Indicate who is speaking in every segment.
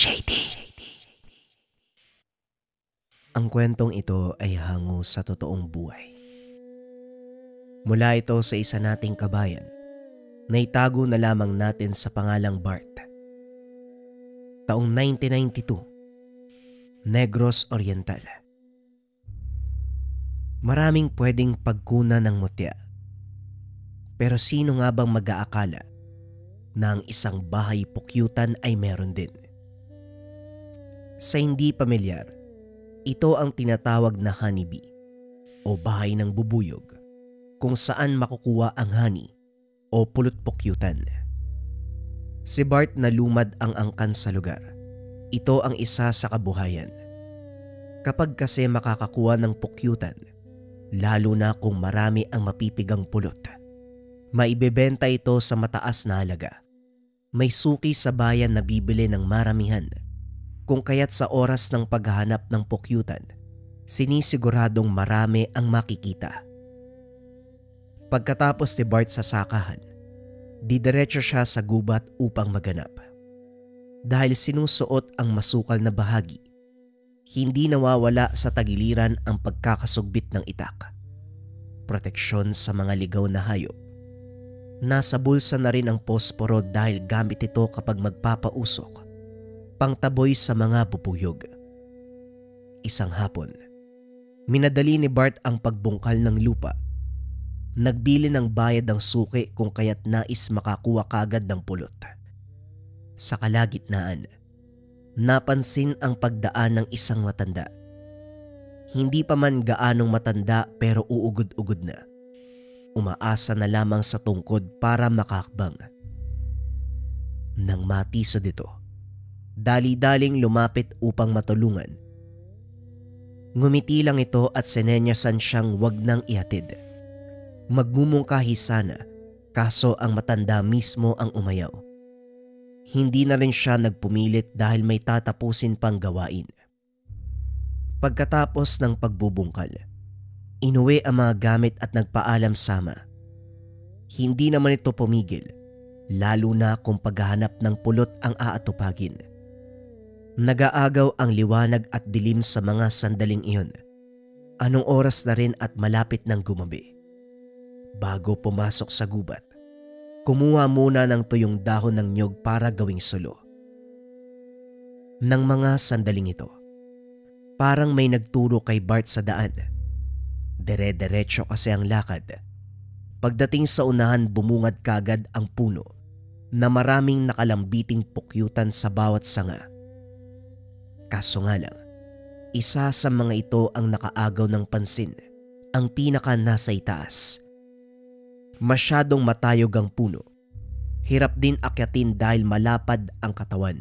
Speaker 1: JD. Ang kwentong ito ay hango sa totoong buhay. Mula ito sa isa nating kabayan na itago na lamang natin sa pangalang Bart. Taong 1992, Negros Oriental. Maraming pwedeng pagkunan ng mutya. Pero sino nga bang mag-aakala na ang isang bahay pukyutan ay meron din? Sa hindi pamilyar, ito ang tinatawag na honeybee o bahay ng bubuyog kung saan makukuha ang honey o pulot pukyutan. Si Bart na lumad ang angkan sa lugar. Ito ang isa sa kabuhayan. Kapag kasi makakakuha ng pukyutan, lalo na kung marami ang mapipigang pulot, maibebenta ito sa mataas na halaga. May suki sa bayan na bibili ng maramihan. Kung kaya't sa oras ng paghahanap ng pukyutan, sinisiguradong marami ang makikita. Pagkatapos ni Bart sa sakahan, didiretso siya sa gubat upang maganap. Dahil sinusuot ang masukal na bahagi, hindi nawawala sa tagiliran ang pagkakasugbit ng itak. Proteksyon sa mga ligaw na hayop. Nasa bulsa na rin ang posporo dahil gamit ito kapag magpapausok. Pangtaboy sa mga bubuyog. Isang hapon, minadali ni Bart ang pagbungkal ng lupa. Nagbili ng bayad ang suki kung kaya't nais makakuha kagad ng pulot. Sa kalagitnaan, napansin ang pagdaan ng isang matanda. Hindi pa man gaanong matanda pero uugod-ugod na. Umaasa na lamang sa tungkod para makakbang. Nang matisod ito, dali-daling lumapit upang matulungan. Ngumiti lang ito at sinenyasan siyang wag nang ihatid. Magmumungkahi sana, kaso ang matanda mismo ang umayaw. Hindi na rin siya nagpumilit dahil may tatapusin pang gawain. Pagkatapos ng pagbubungkal, inuwi ang mga gamit at nagpaalam sama. Hindi naman ito pumigil, lalo na kung paghahanap ng pulot ang aatupagin. Nag-aagaw ang liwanag at dilim sa mga sandaling iyon. Anong oras na rin at malapit ng gumabi. Bago pumasok sa gubat, kumuha muna ng tuyong dahon ng nyog para gawing sulo. Nang mga sandaling ito, parang may nagturo kay Bart sa daan. Dire-diretso kasi ang lakad. Pagdating sa unahan, bumungad kagad ang puno na maraming nakalambiting pukyutan sa bawat sanga. Kaso nga lang, isa sa mga ito ang nakaagaw ng pansin, ang pinaka nasa itaas. Masyadong matayog ang puno. Hirap din akyatin dahil malapad ang katawan.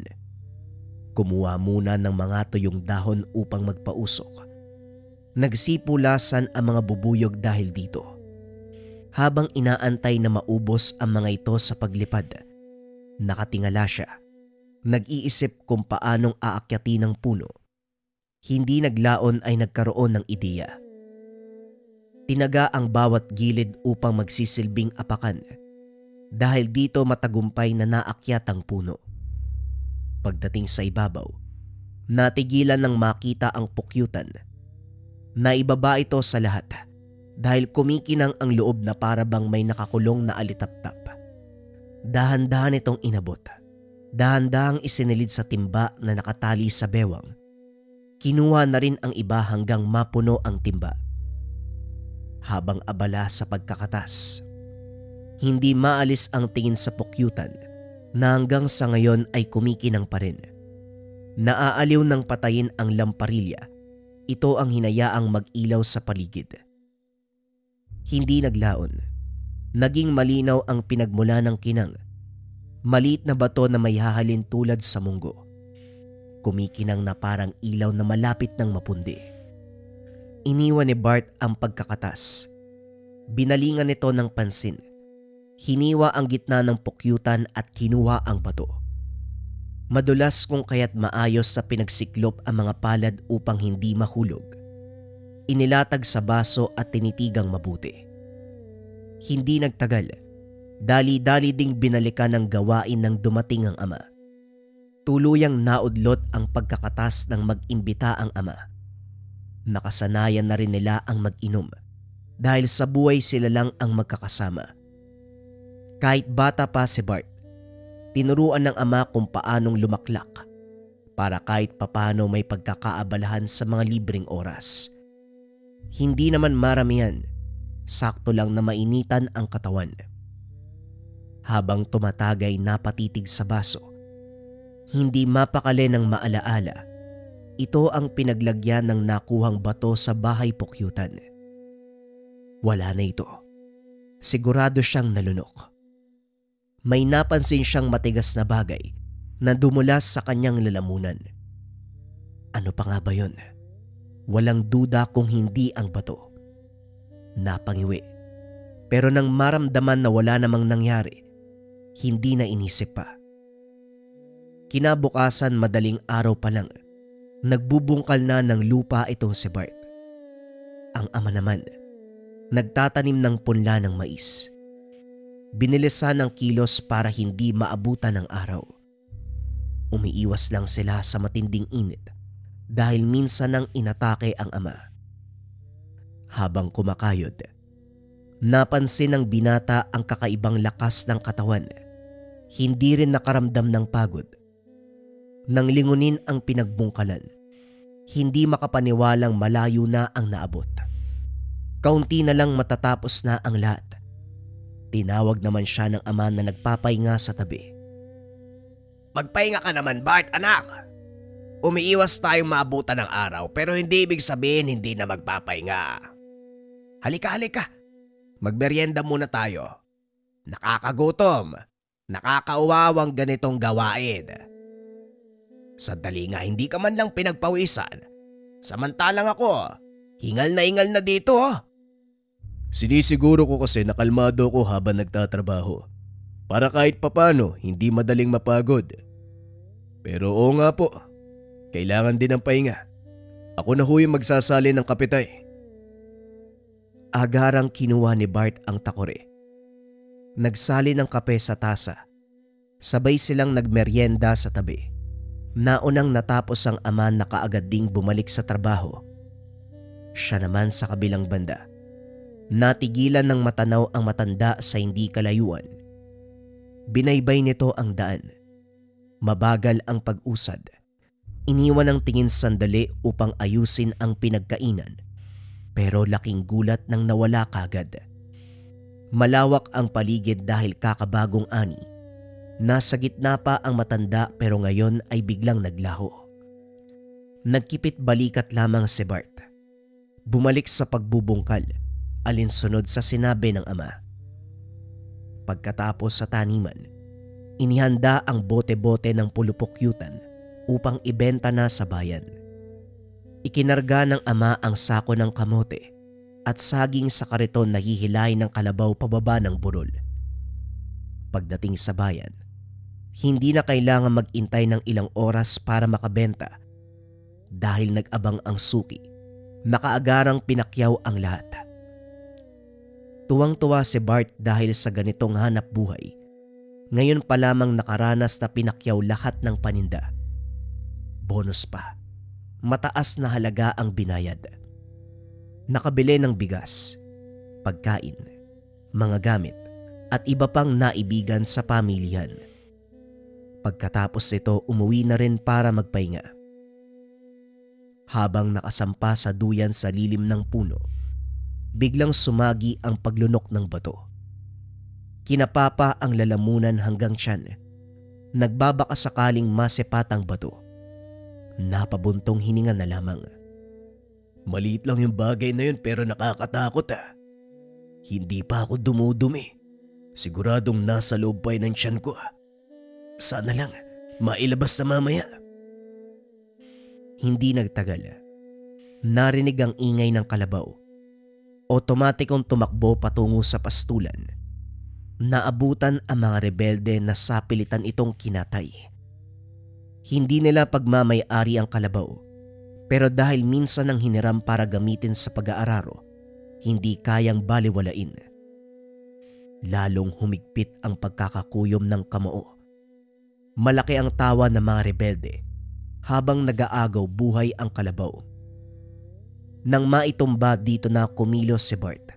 Speaker 1: Kumuha muna ng mga tuyong dahon upang magpausok. Nagsipulasan ang mga bubuyog dahil dito. Habang inaantay na maubos ang mga ito sa paglipad, nakatingala siya. Nag-iisip kung paanong aakyatin ng puno. Hindi naglaon ay nagkaroon ng ideya. Tinaga ang bawat gilid upang magsisilbing apakan. Dahil dito matagumpay na naakyat ang puno. Pagdating sa ibabaw, natigilan ng makita ang pukyutan. Naibaba ito sa lahat dahil kumikinang ang loob na para bang may nakakulong na alitaptap. Dahan-dahan itong inabot. Dahan-dahang isinilid sa timba na nakatali sa bewang. Kinuha na rin ang iba hanggang mapuno ang timba. Habang abala sa pagkakatas, hindi maalis ang tingin sa pukyutan na hanggang sa ngayon ay kumikinang pa rin. Naaaliw ng patayin ang lamparilla. Ito ang hinayaang mag-ilaw sa paligid. Hindi naglaon. Naging malinaw ang pinagmula ng kinang. Maliit na bato na may hahalin tulad sa munggo. Kumikinang na parang ilaw na malapit ng mapundi. Iniwan ni Bart ang pagkakatas. Binalingan nito ng pansin. Hiniwa ang gitna ng pukyutan at kinuha ang bato. Madulas kung kaya't maayos sa pinagsiklop ang mga palad upang hindi mahulog. Inilatag sa baso at tinitigang mabuti. Hindi nagtagal, dali-dali ding binalikan ng gawain ng dumating ang ama. Tuluyang naudlot ang pagkakatas ng mag-imbita ang ama. Nakasanayan na rin nila ang mag-inom dahil sa buhay sila lang ang magkakasama. Kahit bata pa si Bart, tinuruan ng ama kung paanong lumaklak para kahit papano may pagkakaabalahan sa mga libreng oras. Hindi naman maramihan, sakto lang na mainitan ang katawan. Habang tumatagay napatitig sa baso, hindi mapakali ng maalaala, ito ang pinaglagyan ng nakuhang bato sa bahay pukyutan. Wala na ito. Sigurado siyang nalunok. May napansin siyang matigas na bagay na dumulas sa kanyang lalamunan. Ano pa nga ba yun? Walang duda kung hindi ang bato. Napangiwi. Pero nang maramdaman na wala namang nangyari, hindi na inisip pa. Kinabukasan madaling araw pa lang, nagbubungkal na ng lupa itong si Bart. Ang ama naman, nagtatanim ng punla ng mais. Binilisan ang kilos para hindi maabutan ng araw. Umiiwas lang sila sa matinding init dahil minsan nang inatake ang ama. Habang kumakayod, napansin ng binata ang kakaibang lakas ng katawan. Hindi rin nakaramdam ng pagod. Nang lingunin ang pinagbungkalan, hindi makapaniwalang malayo na ang naabot. Kaunti na lang matatapos na ang lahat. Tinawag naman siya ng ama na nagpapahinga sa tabi.
Speaker 2: Magpahinga ka naman, Bart, anak. Umiiwas tayong maabutan ng araw pero hindi ibig sabihin hindi na magpapahinga. Halika. Magmeryenda muna tayo. Nakakagutom. Nakakauwawang ganitong gawain. Sandali nga hindi ka man lang pinagpawisan. Samantalang ako, hingal na dito.
Speaker 3: Sinisiguro ko kasi nakalmado ko habang nagtatrabaho para kahit papano hindi madaling mapagod. Pero oo nga po, kailangan din ng pahinga. Ako na ho yung magsasali ng kapitay.
Speaker 1: Agarang kinuha ni Bart ang takore. Nagsali ng kape sa tasa. Sabay silang nagmeryenda sa tabi. Naunang natapos ang ama na kaagad ding bumalik sa trabaho. Siya naman sa kabilang banda. Natigilan ng matanaw ang matanda sa hindi kalayuan. Binaybay nito ang daan. Mabagal ang pag-usad. Iniwan ang tingin sandali upang ayusin ang pinagkainan. Pero laking gulat nang nawala kagad. Malawak ang paligid dahil kakabagong ani. Nasa gitna pa ang matanda pero ngayon ay biglang naglaho. Nagkipit balikat lamang si Bart. Bumalik sa pagbubungkal, alinsunod sa sinabi ng ama. Pagkatapos sa taniman, inihanda ang bote-bote ng pulupukyutan upang ibenta na sa bayan. Ikinarga ng ama ang sako ng kamote at saging sa kariton na hihilay ng kalabaw pababa ng burol. Pagdating sa bayan, hindi na kailangan mag-intay ng ilang oras para makabenta dahil nag-abang ang suki. Nakaagarang pinakyaw ang lahat. Tuwang-tuwa si Bart dahil sa ganitong hanap buhay. Ngayon pa lamang nakaranas na pinakyaw lahat ng paninda. Bonus pa, mataas na halaga ang binayad. Nakabili ng bigas, pagkain, mga gamit at iba pang naibigan sa pamilyan. Pagkatapos nito umuwi na rin para magpahinga. Habang nakasampa sa duyan sa lilim ng puno, biglang sumagi ang paglunok ng bato. Kinapapa ang lalamunan hanggang tiyan. Nagbabaka sakaling masepat ang bato. Napabuntong hininga na lamang.
Speaker 3: Maliit lang yung bagay na yun pero nakakatakot ah. Hindi pa ako dumudumi. Siguradong nasa loob pa yun ng tiyan ko ah. Sana lang mailabas na mamaya.
Speaker 1: Hindi nagtagal. Narinig ang ingay ng kalabaw. Otomatikong tumakbo patungo sa pastulan. Naabutan ang mga rebelde na sapilitan itong kinatay. Hindi nila pagmamay-ari ang kalabaw, pero dahil minsan ang hiniram para gamitin sa pag-aararo, hindi kayang baliwalain. Lalong humigpit ang pagkakakuyom ng kamao. Malaki ang tawa ng mga rebelde habang nag-aagaw buhay ang kalabaw. Nang maitumba dito na kumilos si Bart,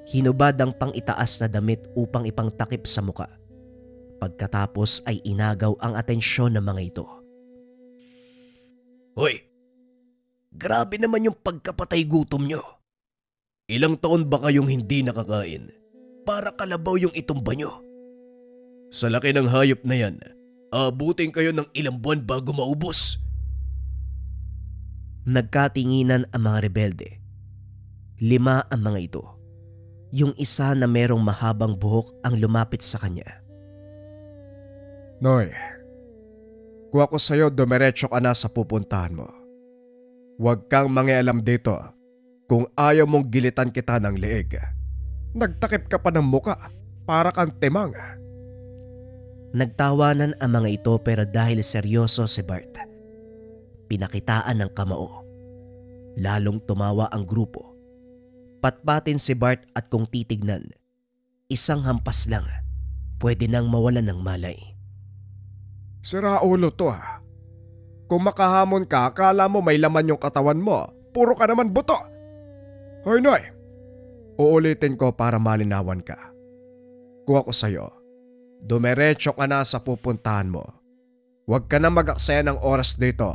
Speaker 1: hinubad ang pang-itaas na damit upang ipangtakip sa muka. Pagkatapos ay inagaw ang atensyon ng mga ito.
Speaker 2: Hoy, grabe naman yung pagkapatay gutom nyo. Ilang taon ba kayong hindi nakakain para kalabaw yung itumba nyo?
Speaker 3: Sa laki ng hayop na yan, aabutin kayo ng ilang buwan bago maubos.
Speaker 1: Nagkatinginan ang mga rebelde. 5 ang mga ito. Yung isa na merong mahabang buhok ang lumapit sa kanya.
Speaker 3: Noy, kung ako sa'yo dumiretso ka na sa pupuntahan mo. Huwag kang mangialam dito kung ayaw mong gilitan kita ng leeg. Nagtakip ka pa ng muka para kang timang.
Speaker 1: Nagtawanan ang mga ito pero dahil seryoso si Bart, pinakitaan ng kamao. Lalong tumawa ang grupo. Patpatin si Bart at kung titignan, isang hampas lang, pwede nang mawalan ng malay.
Speaker 3: Sira ulo to ha. Kung makahamon ka, akala mo may laman yung katawan mo. Puro ka naman buto. Hoy Noy, uulitin ko para malinawan ka. Kung ako sa'yo, dumiretso ka na sa pupuntahan mo. Huwag ka na mag-aksaya ng oras dito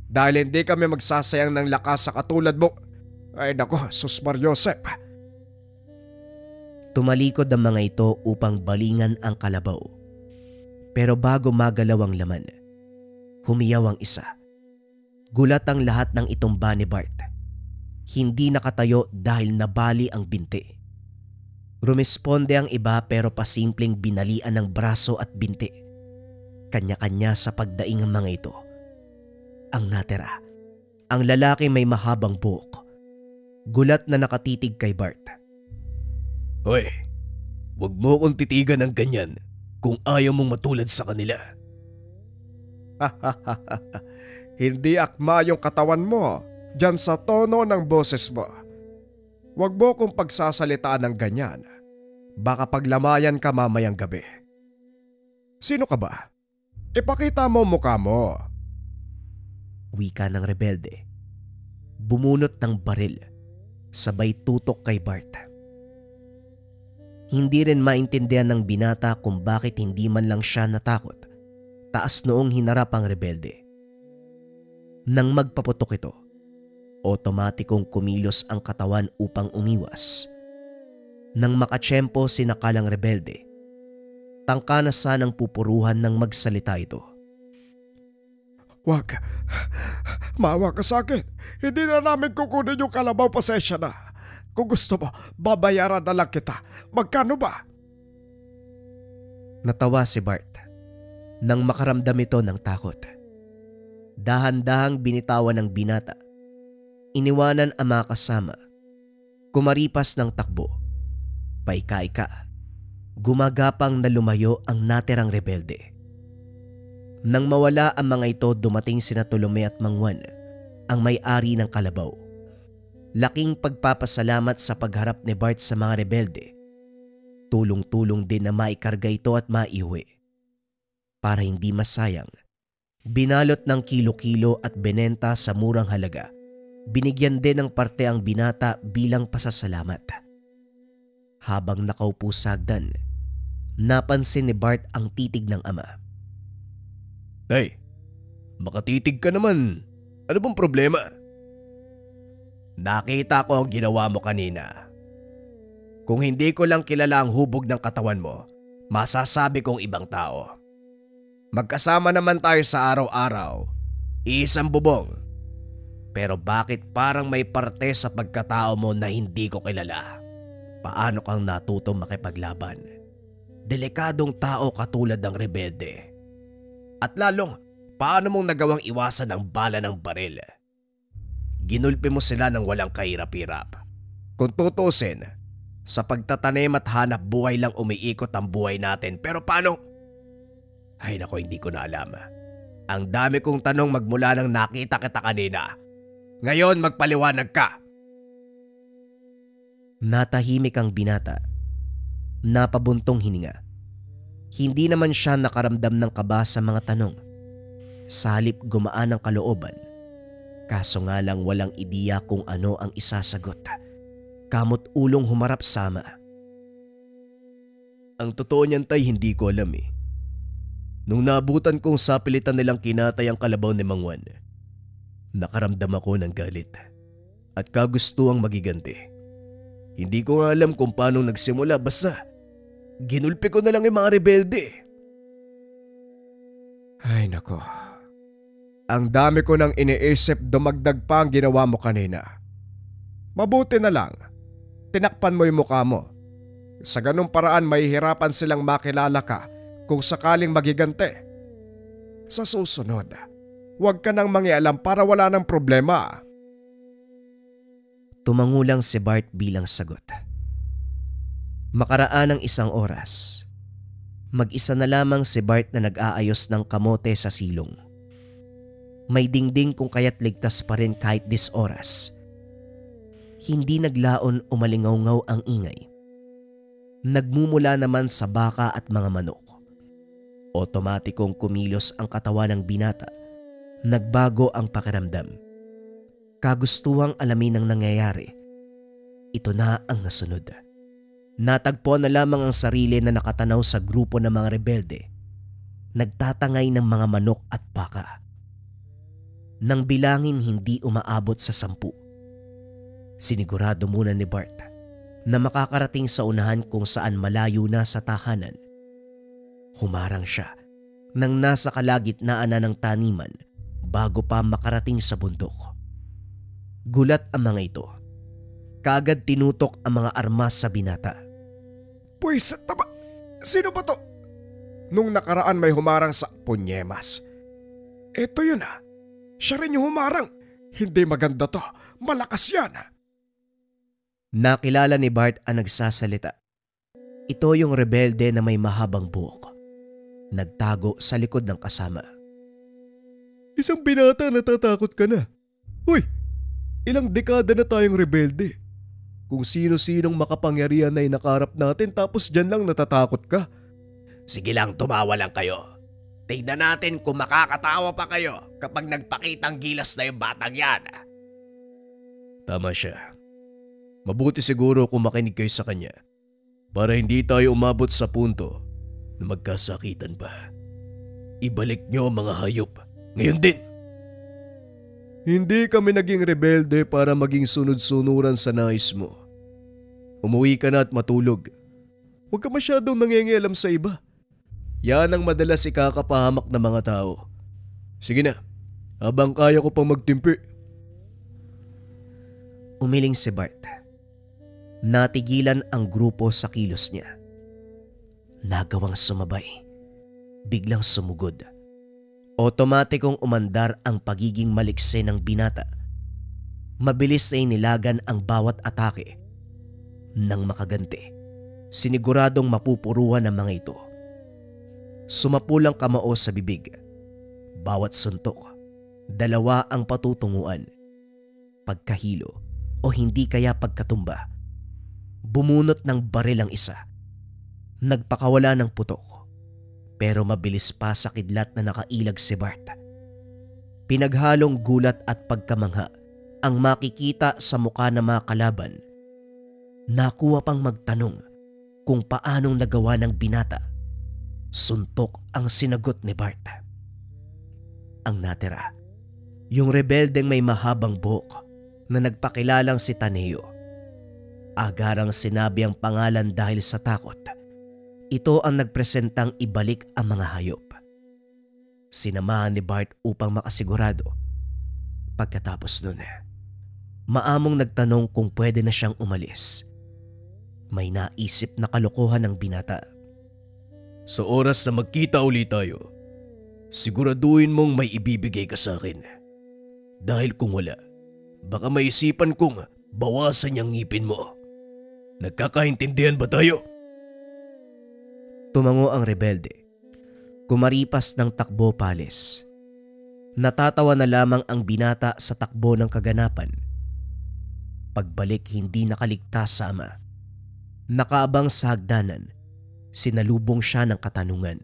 Speaker 3: dahil hindi kami magsasayang ng lakas sa katulad mo. Ay nako, Sus Mariosep.
Speaker 1: Tumalikod ang mga ito upang balingan ang kalabaw. Pero bago magalaw ang laman, humiyaw ang isa. Gulat ang lahat ng itumba ni Bart. Hindi nakatayo dahil nabali ang binti. Rumesponde ang iba pero pasimpleng binalian ng braso at binti. Kanya-kanya sa pagdaing ang mga ito. Ang natira, ang lalaki may mahabang buhok. Gulat na nakatitig kay Bart.
Speaker 2: Hoy, huwag mo kong titigan ng ganyan kung ayaw mong matulad sa kanila.
Speaker 3: Hindi akma yung katawan mo dyan sa tono ng boses mo. Huwag mo kong pagsasalitaan ng ganyan. Baka paglamayan ka mamayang gabi. Sino ka ba? Ipakita mo mukha mo.
Speaker 1: Wika ng rebelde. Bumunot ng baril, sabay tutok kay Bart. Hindi rin maintindihan ng binata kung bakit hindi man lang siya natakot. Taas noong hinarap ang rebelde. Nang magpaputok ito, otomatikong kumilos ang katawan upang umiwas. Nang makatsyempo sinakalang rebelde, tangka na sanang pupuruhan ng magsalita ito.
Speaker 3: Wag, maawa ka sa akin. Hindi na namin kukunin yung kalabaw, pasensya na. Kung gusto mo, babayaran na lang kita. Magkano ba?
Speaker 1: Natawa si Bart nang makaramdam ito ng takot. Dahan-dahang binitawan ng binata. Iniwanan ang mga kasama. Kumaripas ng takbo. Paika-ika, gumagapang na lumayo ang natirang rebelde. Nang mawala ang mga ito, dumating sina Tolome at Mangwan, ang may-ari ng kalabaw. Laking pagpapasalamat sa pagharap ni Bart sa mga rebelde. Tulong-tulong din na maikarga ito at maiuwi. Para hindi masayang, binalot ng kilo-kilo at benenta sa murang halaga. Binigyan din ng parte ang binata bilang pasasalamat. Habang nakaupo sa hagdan, napansin ni Bart ang titig ng ama.
Speaker 2: Hey, makatitig ka naman. Ano bang problema? Nakita ko ang ginawa mo kanina. Kung hindi ko lang kilala ang hubog ng katawan mo, masasabi kong ibang tao. Magkasama naman tayo sa araw-araw, isang bubong. Pero bakit parang may parte sa pagkatao mo na hindi ko kilala? Paano kang natutong makipaglaban? Delikadong tao katulad ng rebelde. At lalong, paano mong nagawang iwasan ang bala ng baril? Ginulpi mo sila ng walang kahirap-hirap. Kung tutusin, sa pagtatanim at hanap buhay lang umiikot ang buhay natin. Pero paano? Ay nako, hindi ko na alam. Ang dami kong tanong magmula nang nakita kita kanina. Ngayon magpaliwanag ka.
Speaker 1: Natahimik ang binata. Napabuntong hininga. Hindi naman siya nakaramdam ng kaba sa mga tanong. Sa halip gumaan ang kalooban. Kaso nga lang walang ideya kung ano ang isasagot. Kamot ulong humarap sama.
Speaker 3: Ang totoo niyan tay hindi ko alam eh. Nung naabutan kong sapilitan nilang kinatay ang kalabaw ni Mang Juan, nakaramdam ako ng galit at kagustuhang magiganti. Hindi ko nga alam kung paano nagsimula, basta ginulpi ko na lang yung mga rebelde.
Speaker 2: Ay nako. Ang dami ko nang iniisip, dumagdag pa ang ginawa mo kanina. Mabuti na lang, tinakpan mo yung mukha mo. Sa ganung paraan mahihirapan silang makilala ka kung sakaling magigante. Sa susunod, huwag ka nang mangialam para wala ng problema.
Speaker 1: Tumangulang si Bart bilang sagot. Makaraan ng isang oras, mag-isa na lamang si Bart na nag-aayos ng kamote sa silong. May dingding kung kaya't ligtas pa rin kahit oras. Hindi naglaon o malingaw-ngaw ang ingay. Nagmumula naman sa baka at mga manok. Otomatikong kumilos ang katawan ng binata. Nagbago ang pakiramdam. Kagustuhang alamin ang nangyayari. Ito na ang nasunod. Natagpuan na lamang ang sarili na nakatanaw sa grupo ng mga rebelde. Nagtatangay ng mga manok at baka. Nang bilangin hindi umaabot sa 10. Sinigurado muna ni Bart na makakarating sa unahan kung saan malayo na sa tahanan. Humarang siya nang nasa kalagitnaan na ng taniman bago pa makarating sa bundok. Gulat ang mga ito. Kaagad tinutok ang mga armas sa binata.
Speaker 2: Pwisit na ba? Sino ba to? Nung nakaraan may humarang sa punyemas. Eto yun ah. Siya rin yung humarang. Hindi maganda to. Malakas yan.
Speaker 1: Nakilala ni Bart ang nagsasalita. Ito yung rebelde na may mahabang buhok. Nagtago sa likod ng kasama.
Speaker 3: Isang binata natatakot ka na. Uy, ilang dekada na tayong rebelde. Kung sino-sinong makapangyarihan na inakarap natin tapos dyan lang natatakot ka.
Speaker 2: Sige lang, tumawa lang kayo. Tignan natin kung makakatawa pa kayo kapag nagpakitang gilas na yung batang yan.
Speaker 3: Tama siya. Mabuti siguro kung makinig kayo sa kanya para hindi tayo umabot sa punto na magkasakitan pa. Ibalik niyo mga hayop. Ngayon din. Hindi kami naging rebelde para maging sunod-sunuran sa nais mo. Umuwi ka na at matulog. Huwag ka masyadong nangingialam sa iba. Yan ang madalas ikakapahamak ng mga tao. Sige na, habang kaya ko pang magtimpi.
Speaker 1: Umiling si Bart. Natigilan ang grupo sa kilos niya. Nagawang sumabay. Biglang sumugod. Otomatikong umandar ang pagiging maliksi ng binata. Mabilis na inilagan ang bawat atake. Nang makaganti, siniguradong mapupuruhan ng mga ito. Sumapulang kamao sa bibig. Bawat suntok, 2 ang patutunguan. Pagkahilo o hindi kaya pagkatumba. Bumunot ng baril ang isa. Nagpakawala ng putok. Pero mabilis pa sa kidlat na nakailag si Bart. Pinaghalong gulat at pagkamangha ang makikita sa mukha ng mga kalaban. Nakuha pang magtanong kung paanong nagawa ng binata. Suntok ang sinagot ni Bart. Ang natira, yung rebeldeng may mahabang buhok na nagpakilalang si Taneo. Agarang sinabi ang pangalan dahil sa takot. Ito ang nagpresentang ibalik ang mga hayop. Sinamahan ni Bart upang makasigurado. Pagkatapos nun, maamong nagtanong kung pwede na siyang umalis. May naisip na kalokohan ng binata.
Speaker 3: Sa oras na magkita ulit tayo, siguraduhin mong may ibibigay ka sa akin. Dahil kung wala, baka maisipan kong bawasan yung ngipin mo. Nagkakaintindihan ba tayo?
Speaker 1: Tumango ang rebelde. Kumaripas ng takbo palis. Natatawa na lamang ang binata sa takbo ng kaganapan. Pagbalik hindi nakaligtas sa ama. Nakaabang sa hagdanan, Sinalubong siya ng katanungan.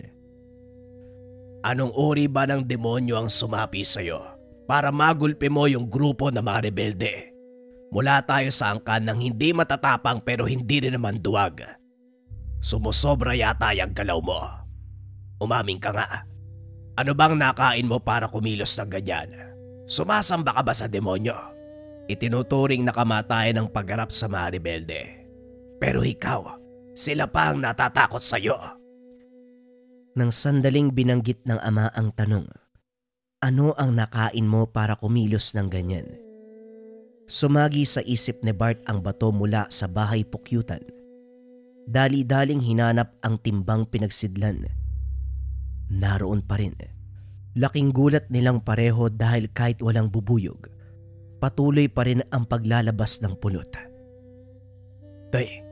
Speaker 2: Anong uri ba ng demonyo ang sumapi sa'yo para magulpi mo yung grupo na mga rebelde? Mula tayo sa angkan ng hindi matatapang pero hindi rin naman duwag. Sumusobra yata yung galaw mo. Umaming ka nga. Ano bang nakain mo para kumilos ng ganyan? Sumasamba ka ba sa demonyo? Itinuturing na kamatayan ang pagharap sa mga rebelde. Pero ikaw, sila pa ang natatakot sa'yo.
Speaker 1: Nang sandaling binanggit ng ama ang tanong, ano ang nakain mo para kumilos ng ganyan? Sumagi sa isip ni Bart ang bato mula sa bahay pukyutan. Dali-daling hinanap ang timbang pinagsidlan. Naroon pa rin. Laking gulat nilang pareho dahil kahit walang bubuyog, patuloy pa rin ang paglalabas ng pulot.
Speaker 3: Tay,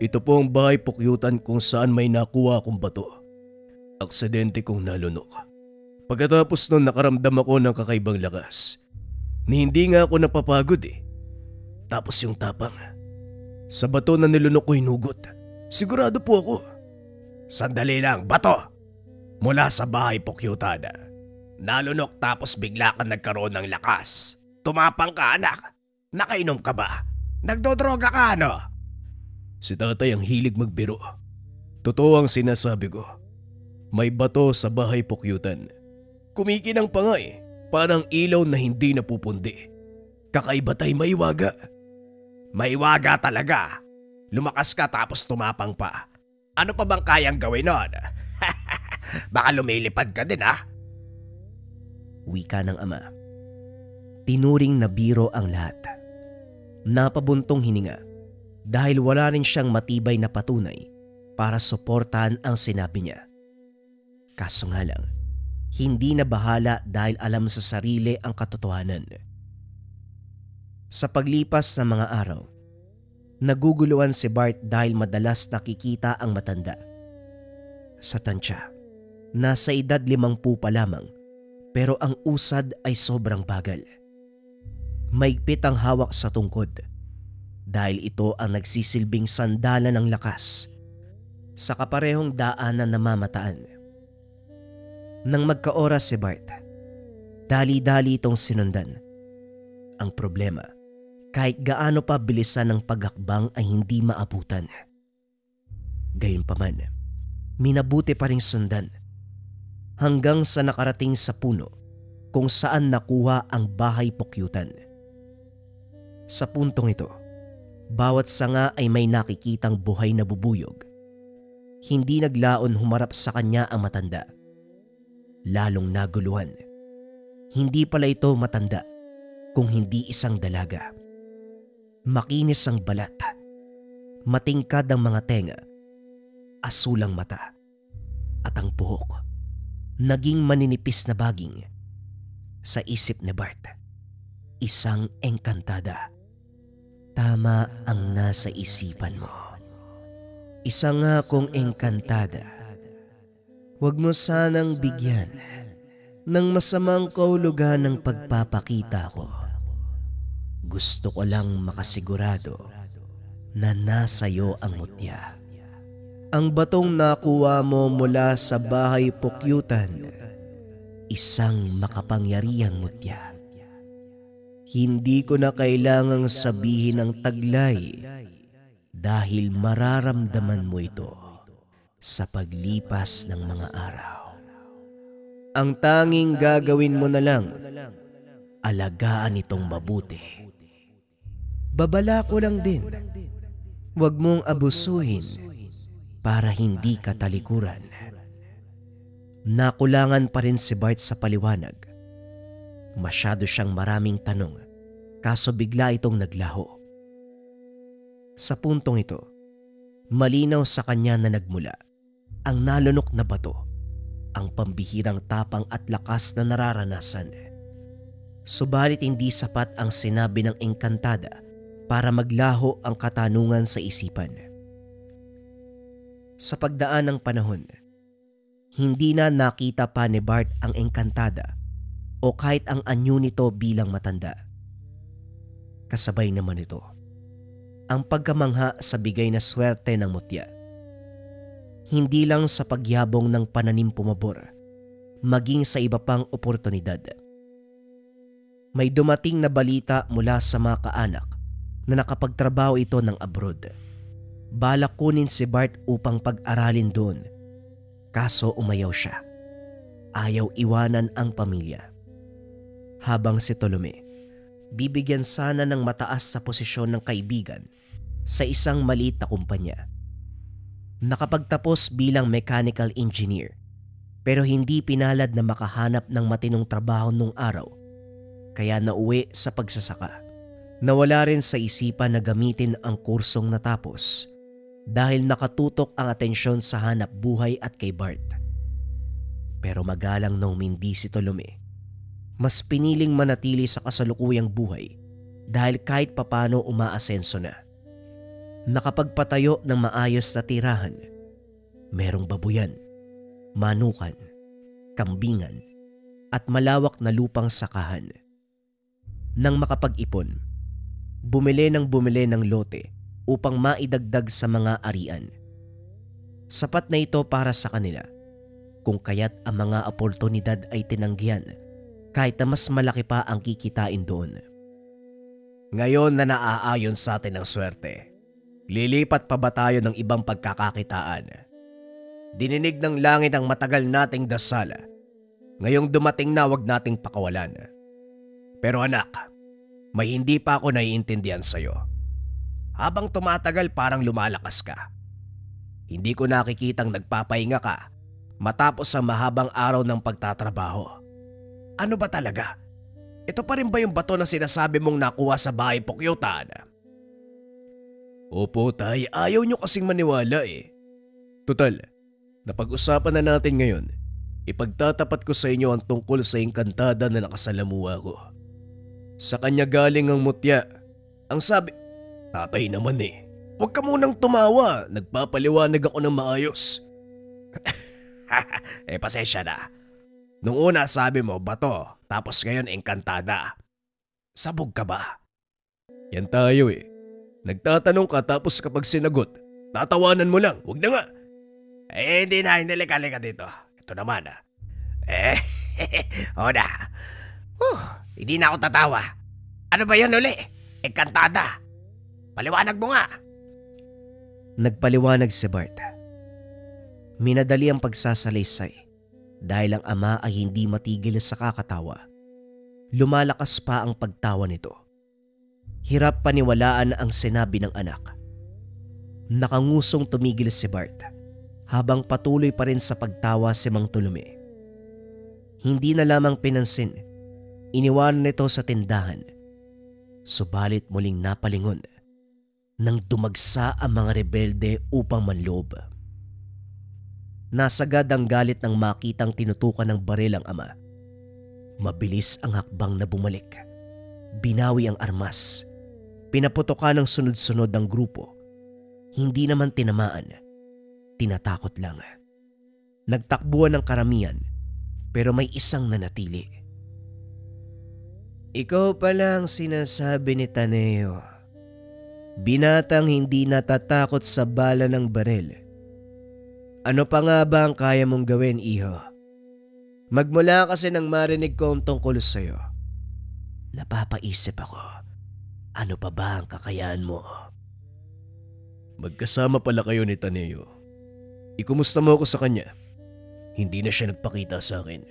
Speaker 3: ito po ang bahay pukyutan kung saan may nakuha akong bato. Aksidente kong nalunok. Pagkatapos nun nakaramdam ako ng kakaibang lakas. Ni hindi nga ako napapagod eh. Tapos yung tapang. Sa bato na nilunok ko hinugot. Sigurado po ako.
Speaker 2: Sandali lang, bato! Mula sa bahay pukyutan. Nalunok tapos bigla ka nagkaroon ng lakas. Tumapang ka, anak. Nakainom ka ba? Nagdodroga ka, ano?
Speaker 3: Si tatay ang hilig magbiro. Totoo ang sinasabi ko. May bato sa bahay pukyutan. Kumikinang pa nga eh. Parang ilaw na hindi napupundi. Kakaiba tay, may waga.
Speaker 2: May waga talaga. Lumakas ka tapos tumapang pa. Ano pa bang kayang gawin nun? Baka lumilipad ka din, ha?
Speaker 1: Wika ng ama. Tinuring na biro ang lahat. Napabuntong hininga dahil wala rin siyang matibay na patunay para suportahan ang sinabi niya. Kaso nga lang, hindi na bahala dahil alam sa sarili ang katotohanan. Sa paglipas ng mga araw, naguguluhan si Bart dahil madalas nakikita ang matanda. Sa tansya, nasa edad 50 pa lamang pero ang usad ay sobrang bagal. Maigpit ang hawak sa tungkod dahil ito ang nagsisilbing sandalan ng lakas sa kaparehong daanan na mamataan. Nang magkaoras si Bart, dali-dali itong sinundan. Ang problema, kahit gaano pa bilisan ng paghakbang ay hindi maabutan. Gayunpaman, minabuti pa ring sundan hanggang sa nakarating sa puno kung saan nakuha ang bahay pukyutan. Sa puntong ito, bawat sanga ay may nakikitang buhay na bubuyog. Hindi naglaon humarap sa kanya ang matanda. Lalong naguluhan. Hindi pala ito matanda kung hindi isang dalaga. Makinis ang balat, matingkad ang mga tenga, asulang mata, at ang buhok naging maninipis na baging. Sa isip ni Bart, isang engkantada. Tama ang nasa isipan mo. Isa nga kong engkantada. Huwag mo sanang bigyan ng masamang kahulugan ng pagpapakita ko. Gusto ko lang makasigurado na nasa iyo ang mutya. Ang batong nakuha mo mula sa bahay pukyutan, isang makapangyarihang mutya. Hindi ko na kailangang sabihin ang taglay dahil mararamdaman mo ito sa paglipas ng mga araw. Ang tanging gagawin mo na lang, alagaan itong mabuti. Babala ko lang din, huwag mong abusuhin para hindi ka talikuran. Nakulangan pa rin si Bart sa paliwanag. Masyado siyang maraming tanong, kaso bigla itong naglaho. Sa puntong ito, malinaw sa kanya na nagmula ang nalunok na bato, ang pambihirang tapang at lakas na nararanasan. Subalit hindi sapat ang sinabi ng engkantada para maglaho ang katanungan sa isipan. Sa pagdaan ng panahon, hindi na nakita pa ni Bart ang engkantada o kahit ang anyo nito bilang matanda. Kasabay naman ito ang pagkamangha sa bigay na swerte ng mutya. Hindi lang sa pagyabong ng pananim pumabor, maging sa iba pang oportunidad. May dumating na balita mula sa mga kaanak na nakapagtrabaho ito ng abroad. Balak kunin si Bart upang pag-aralin doon, kaso umayaw siya. Ayaw iwanan ang pamilya. Habang si Tolome, bibigyan sana ng mataas sa posisyon ng kaibigan sa isang maliit na kumpanya. Nakapagtapos bilang mechanical engineer pero hindi pinalad na makahanap ng matinong trabaho nung araw, kaya nauwi sa pagsasaka. Nawala rin sa isipan na gamitin ang kursong natapos dahil nakatutok ang atensyon sa hanap buhay at kay Bart. Pero magalang na humindi si Tolome. Mas piniling manatili sa kasalukuyang buhay dahil kahit papano umaasenso na. Nakapagpatayo ng maayos na tirahan. Merong babuyan, manukan, kambingan at malawak na lupang sakahan. Nang makapag-ipon, bumili ng lote upang maidagdag sa mga arian. Sapat na ito para sa kanila, kung kaya't ang mga oportunidad ay tinanggihan kahit na mas malaki pa ang kikitain doon.
Speaker 2: Ngayon na naaayon sa atin ang swerte, lilipat pa ba tayo ng ibang pagkakakitaan? Dininig ng langit ang matagal nating dasal. Ngayong dumating na, wag nating pakawalan. Pero anak, may hindi pa ako naiintindihan sa'yo. Habang tumatagal parang lumalakas ka. Hindi ko nakikitang nagpapahinga ka matapos ang mahabang araw ng pagtatrabaho. Ano ba talaga? Ito pa rin ba yung bato na sinasabi mong nakuha sa bahay Pukyutan?
Speaker 3: Opo tay, ayaw nyo kasing maniwala eh. Total, napag-usapan na natin ngayon. Ipagtatapat ko sa inyo ang tungkol sa engkantada na nakasalamuha ko. Sa kanya galing ang mutya. Ang sabi, tatay naman eh. Huwag ka munang tumawa, nagpapaliwanag ako ng maayos.
Speaker 2: Pasensya na. Nung una sabi mo bato, tapos ngayon engkantada. Sabog ka ba?
Speaker 3: Yan tayo eh. Nagtatanong ka tapos kapag sinagot, tatawanan mo lang, wag na nga.
Speaker 2: Hindi na, lika dito. Ito naman o na. Hindi na ako tatawa. Ano ba yan uli? Engkantada. Paliwanag mo nga.
Speaker 1: Nagpaliwanag si Bart. Minadali ang pagsasalaysay dahil ang ama ay hindi matigil sa kakatawa. Lumalakas pa ang pagtawa nito. Hirap paniwalaan ang sinabi ng anak. Nakangusong tumigil si Bart habang patuloy pa rin sa pagtawa si Mang Tolome. Hindi na lamang pinansin, iniwanan nito sa tindahan. Subalit muling napalingon nang dumagsa ang mga rebelde upang manloob. Nasagad ang galit nang makitang tinutukan ng baril ang ama. Mabilis ang hakbang na bumalik. Binawi ang armas. Pinaputokan ng sunod-sunod ang grupo. Hindi naman tinamaan. Tinatakot lang. Nagtakbuhan ng karamihan pero may isang nanatili. Ikaw pala ang sinasabi ni Taneo. Binatang hindi natatakot sa bala ng baril. Ano pa nga ba ang kaya mong gawin, iho? Magmula kasi nang marinig ko ang tungkol sa'yo, napapaisip ako, ano pa ba ang kakayahan mo?
Speaker 3: Magkasama pala kayo ni Taneo. Ikumusta mo ako sa kanya? Hindi na siya nagpakita sa akin.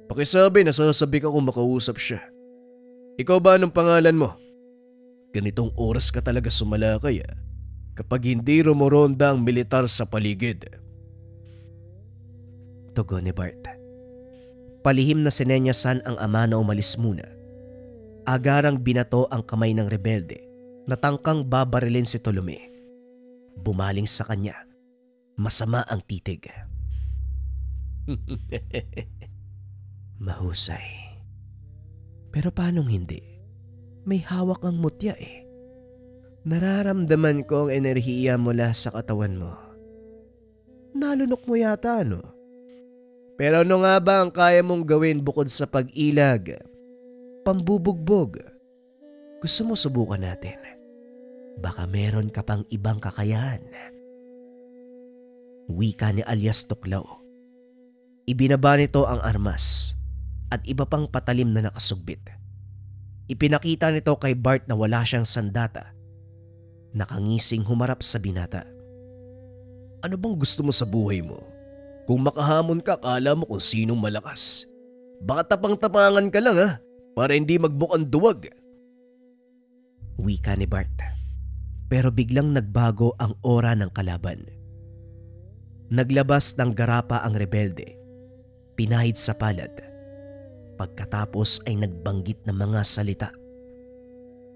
Speaker 3: Pakisabi, nasasabi ka kung makausap siya. Ikaw ba anong pangalan mo? Ganitong oras ka talaga sumalakay kapag hindi rumoronda ang militar sa paligid.
Speaker 1: Tugon ni Bart. Palihim na sinenyasan ang ama na umalis muna. Agarang binato ang kamay ng rebelde na tangkang babarilin si Tolome. Bumaling sa kanya. Masama ang titig. Mahusay. Pero paanong hindi? May hawak ang mutya eh. Nararamdaman ko ang enerhiya mula sa katawan mo. Nalunok mo yata ano? Pero ano nga ba ang kaya mong gawin bukod sa pag-ilag? Pambubugbog. Gusto mo subukan natin? Baka meron ka pang ibang kakayahan. Wika ni alias Tuklaw. Ibinaba nito ang armas at iba pang patalim na nakasugbit. Ipinakita nito kay Bart na wala siyang sandata. Nakangising humarap sa binata.
Speaker 3: Ano bang gusto mo sa buhay mo? Kung makahamon ka, kala mo kung sinong malakas. Baka tapang-tapangan ka lang para hindi magbukang duwag.
Speaker 1: Wika ni Bart. Pero biglang nagbago ang aura ng kalaban. Naglabas ng garapa ang rebelde. Pinahid sa palad. Pagkatapos ay nagbanggit ng mga salita.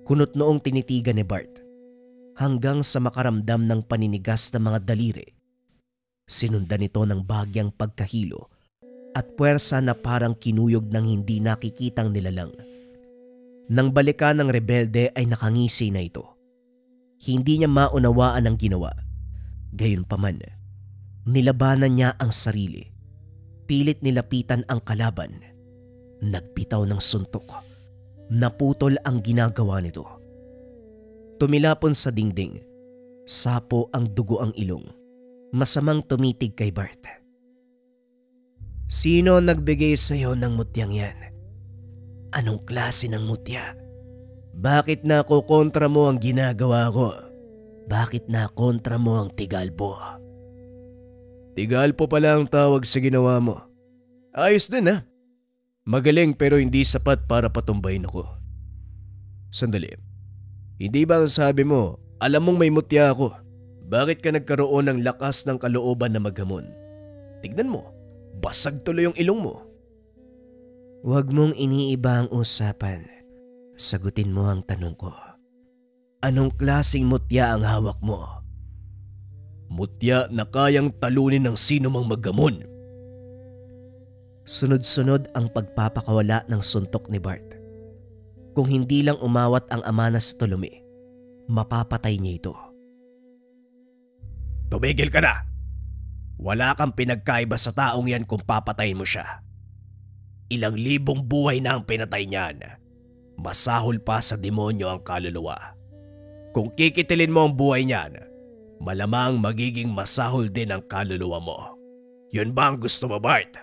Speaker 1: Kunot noong tinitigan ni Bart hanggang sa makaramdam ng paninigas ng mga daliri. Sinundan nito ng bahagyang pagkahilo at puwersa na parang kinuyog ng hindi nakikitang nilalang. Nang balikan ng rebelde ay nakangisi na ito. Hindi niya maunawaan ang ginawa. Gayunpaman, nilabanan niya ang sarili. Pilit nilapitan ang kalaban. Nagbitaw ng suntok. Naputol ang ginagawa nito. Tumilapon sa dingding. Sapo ang dugo ang ilong. Masamang tumitig kay Bart.
Speaker 2: Sino nagbigay sa'yo ng mutyang yan? Anong klase ng mutya? Bakit nakokontra mo ang ginagawa ko? Bakit nakontra mo ang Tigalpo?
Speaker 3: Tigalpo pala ang tawag sa ginawa mo. Ayos din Magaling pero hindi sapat para patumbayin ako. Sandali. Hindi ba ang sabi mo, alam mong may mutya ako? Bakit ka nagkaroon ng lakas ng kalooban na maghamon? Tignan mo, basag tuloy yung ilong mo.
Speaker 1: Huwag mong iniiba ang usapan. Sagutin mo ang tanong ko. Anong klaseng mutya ang hawak mo?
Speaker 3: Mutya na kayang talunin ng sino mang maghamon.
Speaker 1: Sunod-sunod ang pagpapakawala ng suntok ni Bart. Kung hindi lang umawat ang ama na si Tolome, mapapatay niya ito.
Speaker 2: Tumigil ka na! Wala kang pinagkaiba sa taong yan kung papatayin mo siya. Ilang libong buhay na ang pinatay niyan. Masahol pa sa demonyo ang kaluluwa. Kung kikitilin mo ang buhay niyan, malamang magiging masahol din ang kaluluwa mo. Yun ba ang gusto mo, Bart?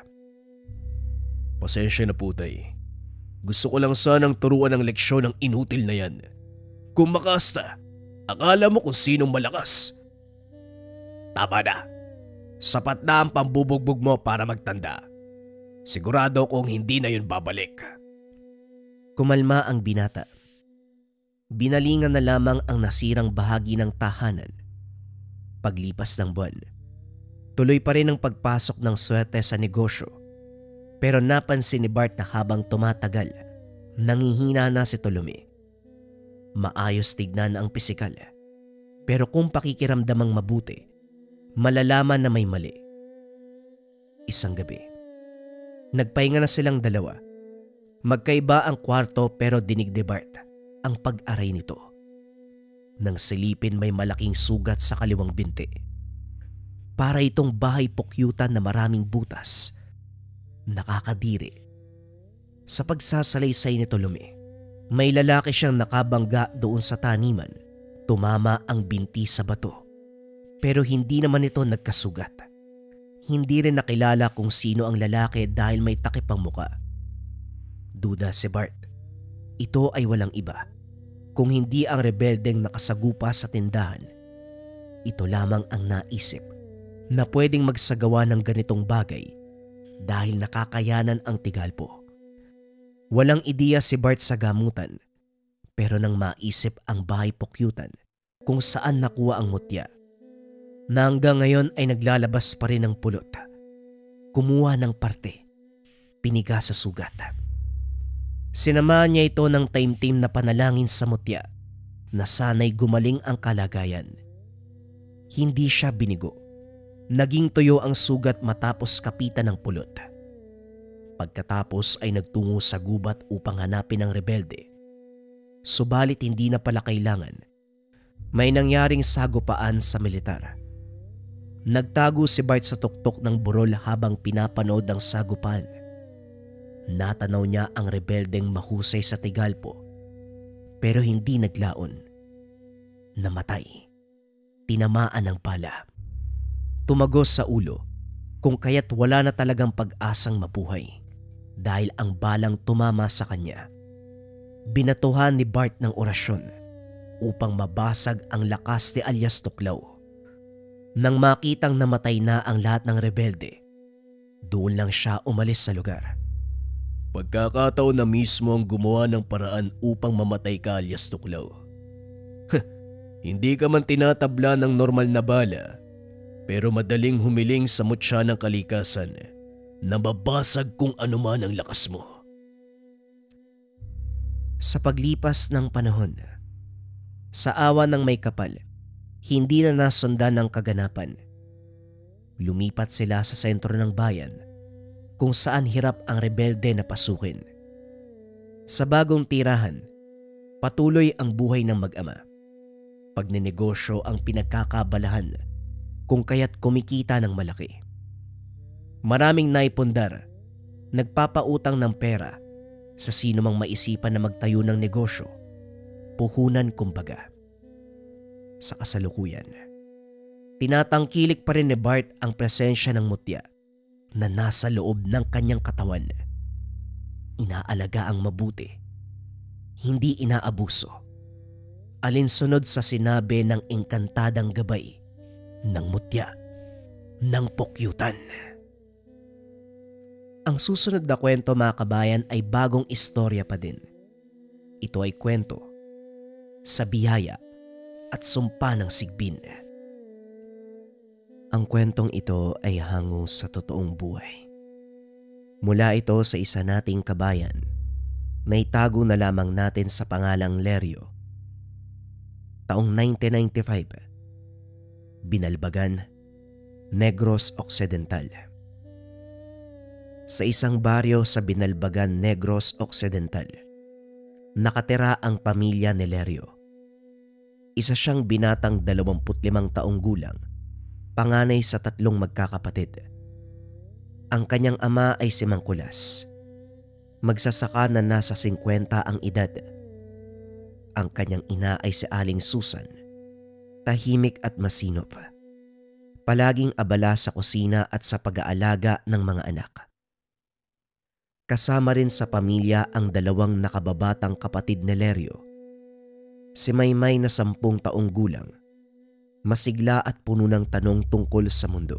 Speaker 3: Pasensya na po, tay. Gusto ko lang sanang turuan ng leksyon ng inutil na yan. Kung makasta, akala mo kung sinong malakas.
Speaker 2: Tama na. Sapat na ang pambubugbog mo para magtanda. Sigurado kong hindi na yun babalik.
Speaker 1: Kumalma ang binata. Binalingan na lamang ang nasirang bahagi ng tahanan. Paglipas ng buwan, tuloy pa rin ang pagpasok ng swerte sa negosyo. Pero napansin ni Bart na habang tumatagal, nangihina na si Tolome. Maayos tignan ang pisikal. Pero kung pakikiramdamang mabuti, malalaman na may mali. Isang gabi, nagpahinga na silang dalawa. Magkaiba ang kwarto pero dinig ni Bart ang pag-aray nito. Nang silipin may malaking sugat sa kaliwang binti. Para itong bahay pukyutan na maraming butas. Nakakadiri. Sa pagsasalaysay ni Tolome, may lalaki siyang nakabangga doon sa taniman. Tumama ang binti sa bato. Pero hindi naman ito nagkasugat. Hindi rin nakilala kung sino ang lalaki dahil may takip ang muka. Duda si Bart. Ito ay walang iba kung hindi ang rebeldeng nakasagupa sa tindahan. Ito lamang ang naisip na pwedeng magsagawa ng ganitong bagay dahil nakakayanan ang Tigalpo. Walang ideya si Bart sa gamutan, pero nang maisip ang bahay pukyutan kung saan nakuha ang mutya, na hanggang ngayon ay naglalabas pa rin ng pulot. Kumuha ng parte, piniga sa sugat. Sinamahan niya ito ng taimtim na panalangin sa mutya na sana'y gumaling ang kalagayan. Hindi siya binigo. Naging tuyo ang sugat matapos kapitan ng pulot. Pagkatapos ay nagtungo sa gubat upang hanapin ang rebelde. Subalit hindi na pala kailangan. May nangyaring sagupaan sa militar. Nagtago si Bart sa tuktok ng burol habang pinapanood ang sagupaan. Natanaw niya ang rebeldeng mahusay sa Tigalpo pero hindi naglaon. Namatay. Tinamaan ng bala. Tumagos sa ulo kung kaya't wala na talagang pag-asang mabuhay dahil ang balang tumama sa kanya. Binatuhan ni Bart ng orasyon upang mabasag ang lakas ni alias Tuklaw. Nang makitang namatay na ang lahat ng rebelde, doon lang siya umalis sa lugar.
Speaker 3: Pagkakataon na mismo ang gumawa ng paraan upang mamatay ka alias Tuklaw. Hindi ka man tinatabla ng normal na bala, pero madaling humiling sa mutya ng kalikasan na mabasag kung anuman ang lakas mo.
Speaker 1: Sa paglipas ng panahon, sa awa ng may kapal, hindi na nasundan ng kaganapan. Lumipat sila sa sentro ng bayan kung saan hirap ang rebelde na pasukin. Sa bagong tirahan, patuloy ang buhay ng mag-ama. Pagninegosyo ang pinagkakabalahan kung kaya't kumikita ng malaki. Maraming naipundar, nagpapautang ng pera sa sino mang maisipan na magtayo ng negosyo, puhunan kumbaga. Sa kasalukuyan, tinatangkilik pa rin ni Bart ang presensya ng mutya na nasa loob ng kanyang katawan. Inaalaga ang mabuti, hindi inaabuso. Alinsunod sa sinabi ng engkantadang gabay ng mutya ng pukyutan. Ang susunod na kwento mga kabayan ay bagong istorya pa din. Ito ay kwento sa biyaya at sumpa ng Sigbin. Ang kwentong ito ay hango sa totoong buhay. Mula ito sa isa nating kabayan na itago na lamang natin sa pangalang Leryo. Taong 1995, Binalbagan, Negros Occidental. Sa isang baryo sa Binalbagan, Negros Occidental, nakatira ang pamilya ni Leryo. Isa siyang binatang 25 taong gulang, panganay sa 3 magkakapatid. Ang kanyang ama ay si Mangkulas, magsasaka na nasa 50 ang edad. Ang kanyang ina ay si Aling Susan, tahimik at masinop, palaging abala sa kusina at sa pag-aalaga ng mga anak. Kasama rin sa pamilya ang 2 nakababatang kapatid ni Leryo. Si Maymay na 10 taong gulang, masigla at puno ng tanong tungkol sa mundo.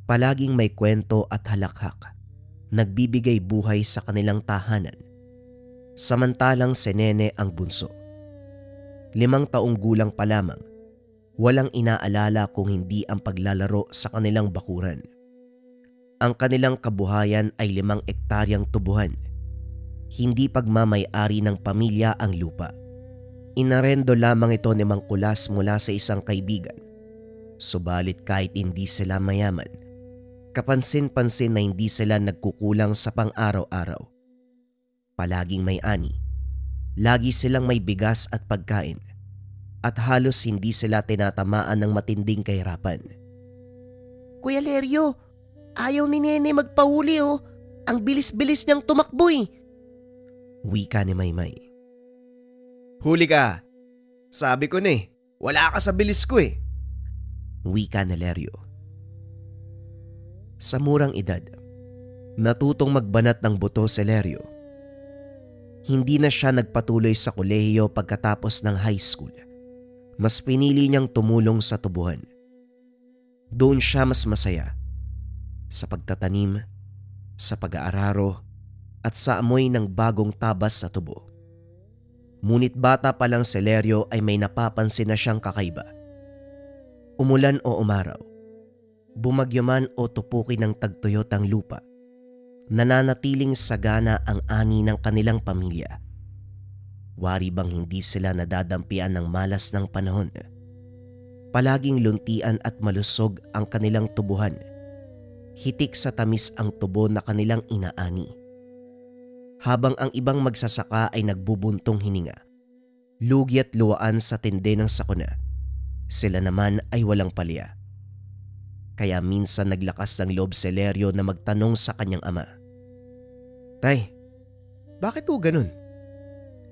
Speaker 1: Palaging may kwento at halakhak, nagbibigay buhay sa kanilang tahanan. Samantalang si Nene ang bunso. 5 taong gulang pa lamang, walang inaalala kung hindi ang paglalaro sa kanilang bakuran. Ang kanilang kabuhayan ay 5 ektaryang tubuhan. Hindi pagmamay-ari ng pamilya ang lupa. Inarendo lamang ito ni Mangkulas mula sa isang kaibigan. Subalit kahit hindi sila mayaman, kapansin-pansin na hindi sila nagkukulang sa pang-araw-araw. Palaging may ani, lagi silang may bigas at pagkain, at halos hindi sila tinatamaan ng matinding kahirapan.
Speaker 2: Kuya Leryo, ayaw ni Nene magpahuli oh. Ang bilis-bilis niyang tumakbo eh.
Speaker 1: Wika ni Maymay.
Speaker 3: Huli ka! Sabi ko na eh, wala ka sa bilis ko eh.
Speaker 1: Wika ni Leryo. Sa murang edad, natutong magbanat ng buto si Leryo. Hindi na siya nagpatuloy sa kolehiyo pagkatapos ng high school. Mas pinili niyang tumulong sa tubuhan. Doon siya mas masaya. Sa pagtatanim, sa pag-aararo, at sa amoy ng bagong tabas sa tubo. Ngunit bata pa lang si Leryo ay may napapansin na siyang kakaiba. Umulan o umaraw, bumagyo man o tupukin ng tagtuyot ang lupa, nananatiling sagana ang ani ng kanilang pamilya. Wari bang hindi sila nadadampian ng malas ng panahon? Palaging luntian at malusog ang kanilang tubuhan. Hitik sa tamis ang tubo na kanilang inaani. Habang ang ibang magsasaka ay nagbubuntong hininga, lugi at luwaan sa tindi ng sakuna, sila naman ay walang palya. Kaya minsan naglakas ng loob si Leryo na magtanong sa kanyang ama. Tay, bakit po ganun?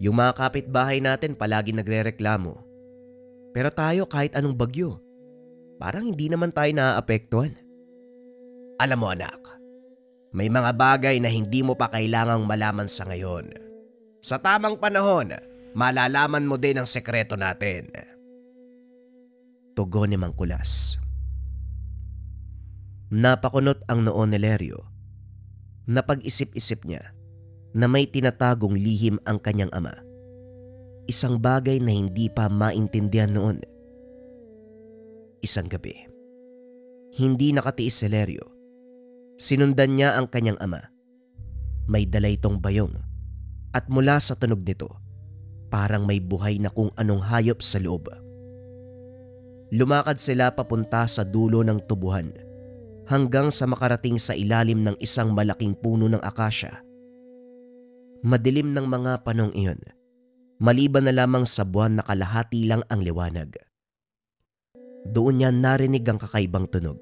Speaker 1: Yung mga kapitbahay natin palagi nagrereklamo. Pero tayo kahit anong bagyo, Parang hindi naman tayo naaapektuhan.
Speaker 2: Alam mo anak, may mga bagay na hindi mo pa kailangang malaman sa ngayon. Sa tamang panahon, malalaman mo din ang sekreto natin.
Speaker 1: Tugon ni Mang Kulas. Napakunot ang noo ni Lerio. Napag-isip-isip niya na may tinatagong lihim ang kanyang ama. Isang bagay na hindi pa maintindihan noon. Isang gabi, hindi nakatiis si Lerio. Sinundan niya ang kanyang ama. May dala itong bayong at mula sa tunog nito, parang may buhay na kung anong hayop sa loob. Lumakad sila papunta sa dulo ng tubuhan hanggang sa makarating sa ilalim ng isang malaking puno ng akasya. Madilim ng mga panong iyon, maliban na lamang sa buwan na kalahati lang ang liwanag. Doon niya narinig ang kakaibang tunog.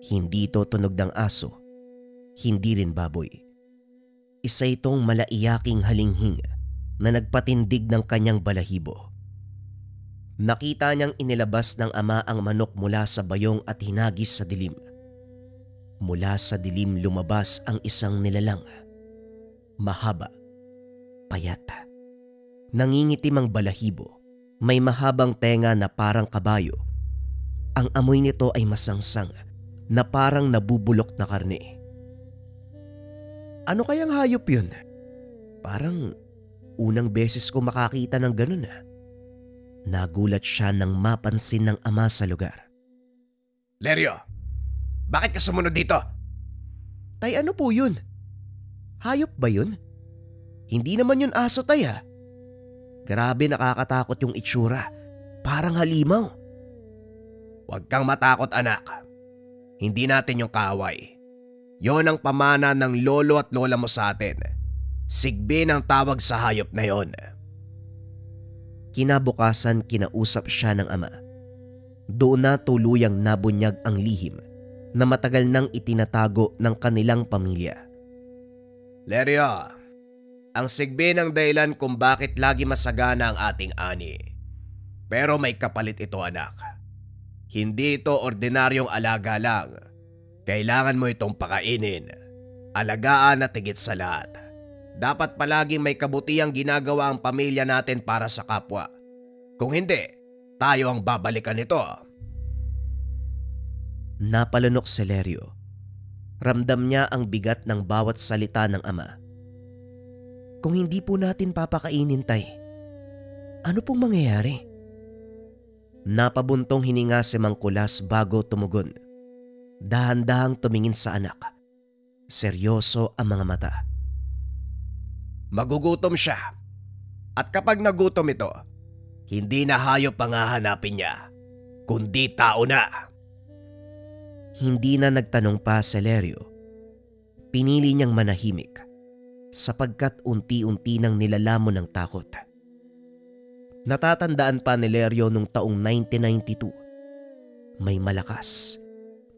Speaker 1: Hindi ito tunog ng aso, hindi rin baboy. Isa itong malaiyaking halinghing na nagpatindig ng kanyang balahibo. Nakita niyang inilabas ng ama ang manok mula sa bayong at hinagis sa dilim. Mula sa dilim lumabas ang isang nilalang. Mahaba, payat. Nangingitim ang balahibo. May mahabang tenga na parang kabayo. Ang amoy nito ay masangsang na parang nabubulok na karne. Ano kayang hayop yun? Parang unang beses ko makakita ng ganun . Nagulat siya nang mapansin ng ama sa lugar.
Speaker 2: Lerio, bakit ka sumunod dito?
Speaker 1: Tay, ano po yun? Hayop ba yun? Hindi naman yun aso, tay . Grabe, nakakatakot yung itsura. Parang halimaw.
Speaker 2: Huwag kang matakot anak. Hindi natin yung kaaway. Yon ang pamana ng lolo at lola mo sa atin. Sigbin ang tawag sa hayop na yon.
Speaker 1: Kinabukasan kinausap siya ng ama. Doon na tuluyang nabunyag ang lihim na matagal nang itinatago ng kanilang pamilya.
Speaker 2: Lerio, ang sigbin ang dahilan kung bakit lagi masagana ang ating ani. Pero may kapalit ito anak. Hindi ito ordinaryong alaga lang. Kailangan mo itong pakainin, alagaan at higit sa lahat. Dapat palaging may kabutihang ginagawa ang pamilya natin para sa kapwa. Kung hindi, tayo ang babalikan nito.
Speaker 1: Napalunok si Lerio. Ramdam niya ang bigat ng bawat salita ng ama. Kung hindi po natin papakainin, tay, ano pong mangyayari? Napabuntong hininga si Mang Kulas bago tumugon. Dahan-dahang tumingin sa anak. Seryoso ang mga mata.
Speaker 2: Magugutom siya. At kapag nagutom ito, hindi na hayop ang hahanapin niya, kundi tao na.
Speaker 1: Hindi na nagtanong pa si Lerio. Pinili niyang manahimik sapagkat unti-unti nang nilalamon ng takot. Natatandaan pa ni Lerio nung taong 1992. May malakas,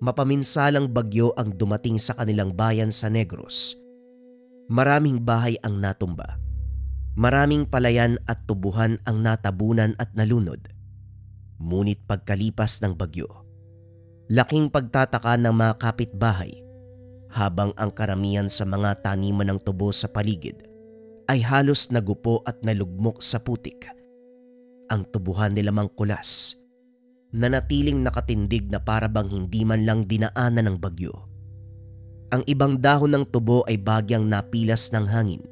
Speaker 1: mapaminsalang bagyo ang dumating sa kanilang bayan sa Negros. Maraming bahay ang natumba. Maraming palayan at tubuhan ang natabunan at nalunod. Ngunit pagkalipas ng bagyo, laking pagtataka ng mga kapitbahay habang ang karamihan sa mga taniman ng tubo sa paligid ay halos nagupo at nalugmok sa putik. Ang tubuhan nila Mang Kulas, nanatiling nakatindig na parabang hindi man lang dinaanan ng bagyo. Ang ibang dahon ng tubo ay bagyang napilas ng hangin,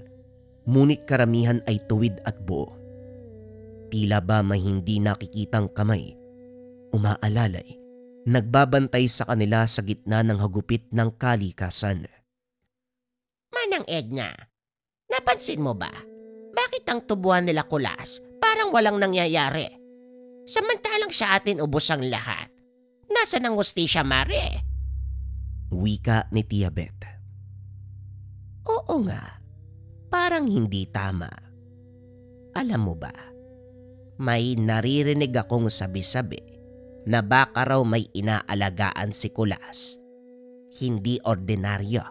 Speaker 1: ngunit karamihan ay tuwid at buo. Tila ba may hindi nakikitang kamay, umaalalay, nagbabantay sa kanila sa gitna ng hagupit ng kalikasan.
Speaker 4: Manang Edna, napansin mo ba? Bakit ang tubuhan nila Kulas parang walang nangyayari? Samantalang sa atin ubos ang lahat. Nasaan ang hustisya, Mare?
Speaker 1: Wika ni Tia Beth.
Speaker 4: Oo nga, parang hindi tama. Alam mo ba, may naririnig akong sabi-sabi na baka raw may inaalagaan si Kulas. Hindi ordinaryo.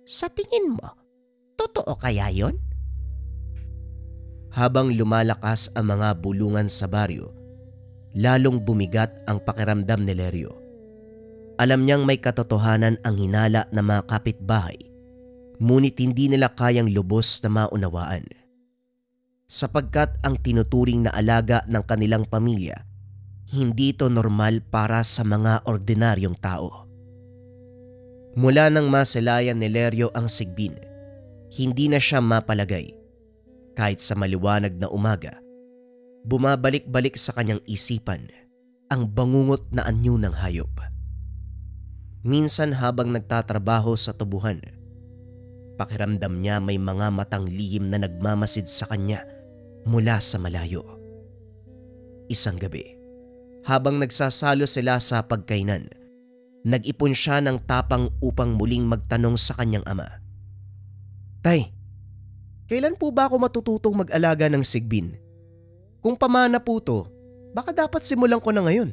Speaker 4: Sa tingin mo, totoo kaya yon?
Speaker 1: Habang lumalakas ang mga bulungan sa baryo, lalong bumigat ang pakiramdam ni Lerio. Alam niyang may katotohanan ang hinala ng mga kapitbahay, ngunit hindi nila kayang lubos na maunawaan. Sapagkat ang tinuturing na alaga ng kanilang pamilya, hindi ito normal para sa mga ordinaryong tao. Mula nang maselayan ni Lerio ang sigbin, hindi na siya mapalagay. Kahit sa maliwanag na umaga, bumabalik-balik sa kanyang isipan ang bangungot na anyo ng hayop. Minsan habang nagtatrabaho sa tubuhan, pakiramdam niya may mga matang lihim na nagmamasid sa kanya mula sa malayo. Isang gabi, habang nagsasalo sila sa pagkainan, nag-ipon siya ng tapang upang muling magtanong sa kanyang ama. Tay, kailan po ba ako matututong mag-alaga ng sigbin? Kung pamana po to, baka dapat simulan ko na ngayon.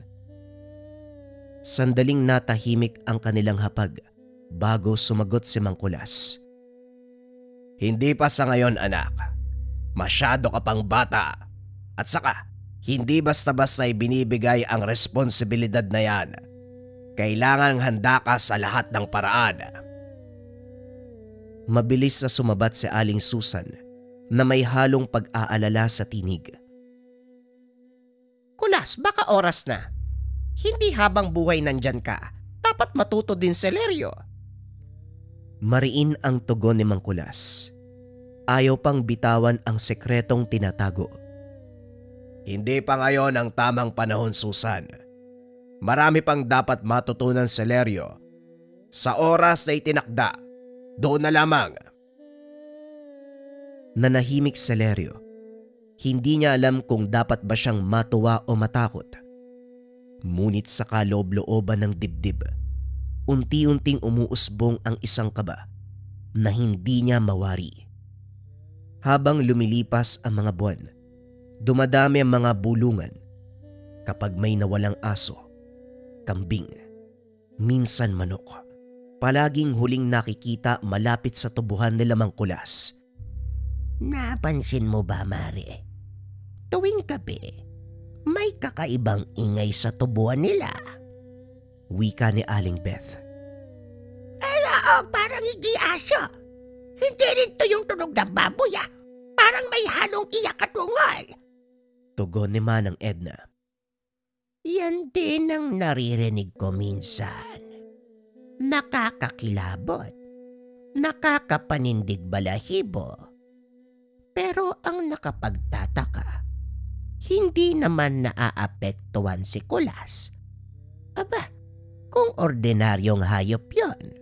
Speaker 1: Sandaling natahimik ang kanilang hapag bago sumagot si Mang Kulas.
Speaker 2: Hindi pa sa ngayon, anak. Masyado ka pang bata. At saka, hindi basta-basta ibinibigay ang responsibilidad na yan. Kailangang handa ka sa lahat ng paraan.
Speaker 1: Mabilis na sumabat si Aling Susan na may halong pag-aalala sa tinig.
Speaker 4: Kulas, baka oras na. Hindi habang buhay nandyan ka, dapat matuto din si Lerio.
Speaker 1: Mariin ang tugon ni Mang Kulas. Ayaw pang bitawan ang sekretong tinatago.
Speaker 2: Hindi pa ngayon ang tamang panahon, Susan. Marami pang dapat matutunan si Lerio. Sa oras na itinakda, doon na lamang.
Speaker 1: Nanahimik si Lerio. Hindi niya alam kung dapat ba siyang matuwa o matakot. Ngunit sa kaloob-looban ng dibdib, unti-unting umuusbong ang isang kaba na hindi niya mawari. Habang lumilipas ang mga buwan, dumadami ang mga bulungan. Kapag may nawalang aso, kambing, minsan manok, palaging huling nakikita malapit sa tubuhan nila Mang Kulas.
Speaker 4: Napansin mo ba, Mare? Tuwing gabi, may kakaibang ingay sa tubuhan nila.
Speaker 1: Wika ni Aling Beth.
Speaker 4: Parang hindi aso. Hindi rin to yung tunog ng baboy, Parang may halong iyak at ungal.
Speaker 1: Tugon ni Manang Edna.
Speaker 4: Yan din ang naririnig ko minsan. Nakakakilabot. Nakakapanindig balahibo. Pero ang nakapagtataka, hindi naman naaapektuhan si Kulas. Aba, kung ordinaryong hayop yon,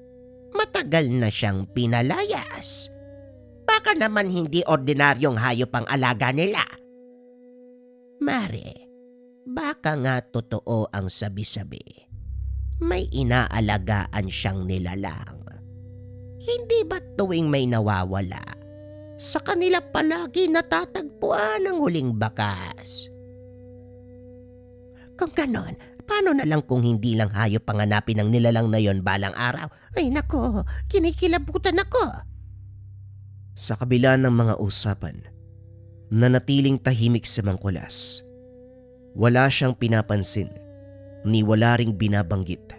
Speaker 4: matagal na siyang pinalayas. Baka naman hindi ordinaryong hayop ang alaga nila. Mare, baka nga totoo ang sabi-sabi. May inaalagaan siyang nilalang. Hindi ba tuwing may nawawala, sa kanila palagi natatagpuan ang huling bakas? Kung ganon, paano na lang kung hindi lang hayop panganapin ang nilalang na yon balang araw? Ay nako, kinikilabutan ako.
Speaker 1: Sa kabila ng mga usapan, nanatiling tahimik si Mang Kulas. Wala siyang pinapansin, ni wala ring binabanggit.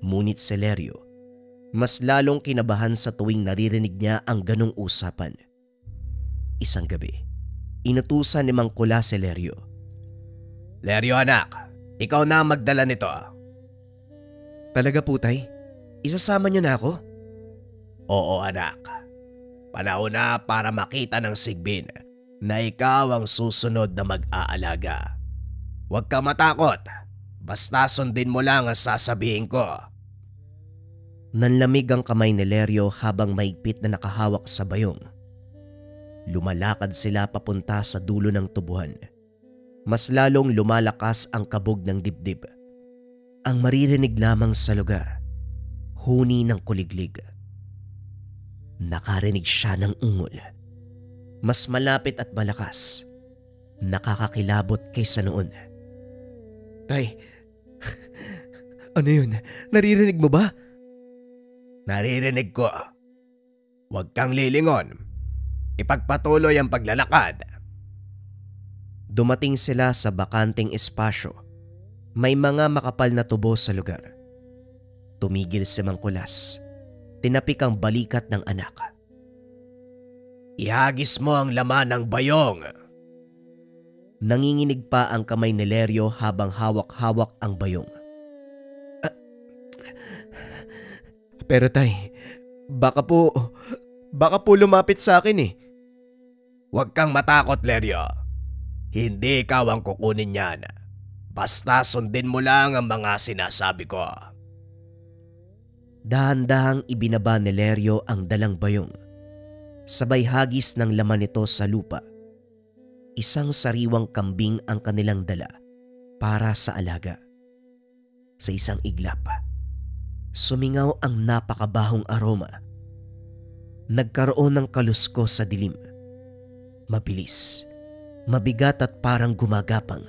Speaker 1: Ngunit si Lerio, mas lalong kinabahan sa tuwing naririnig niya ang ganong usapan. Isang gabi, inutusan ni Mang Kulas si Lerio.
Speaker 2: Lerio, anak, ikaw na ang magdala nito.
Speaker 1: Talaga po, tay? Isasama niyo na ako?
Speaker 2: Oo, anak. Panahon na para makita ng sigbin na ikaw ang susunod na mag-aalaga. Huwag ka matakot. Basta sundin mo lang ang sasabihin ko.
Speaker 1: Nanlamig ang kamay ni Lerio habang mahigpit na nakahawak sa bayong. Lumalakad sila papunta sa dulo ng tubuhan. Mas lalong lumalakas ang kabog ng dibdib. Ang maririnig lamang sa lugar, huni ng kuliglig. Nakarinig siya ng ungol. Mas malapit at malakas. Nakakakilabot kaysa noon. Tay, ano yun? Naririnig mo ba?
Speaker 2: Naririnig ko. Huwag kang lilingon. Ipagpatuloy ang paglalakad.
Speaker 1: Dumating sila sa bakanting espasyo. May mga makapal na tubo sa lugar. Tumigil si Mang Kulas. Tinapik ang balikat ng anak.
Speaker 2: Ihagis mo ang laman ng bayong.
Speaker 1: Nanginginig pa ang kamay ni Leryo habang hawak-hawak ang bayong. Pero tay, baka po lumapit sa akin eh.
Speaker 2: Huwag kang matakot, Leryo. Hindi ikaw ang kukunin niyan. Basta sundin mo lang ang mga sinasabi ko.
Speaker 1: Dahan-dahang ibinaba ni Leryo ang dalang bayong. Sabay hagis ng laman nito sa lupa. Isang sariwang kambing ang kanilang dala para sa alaga. Sa isang iglap, sumingaw ang napakabahong aroma. Nagkaroon ng kaluskos sa dilim. Mabilis, mabigat at parang gumagapang.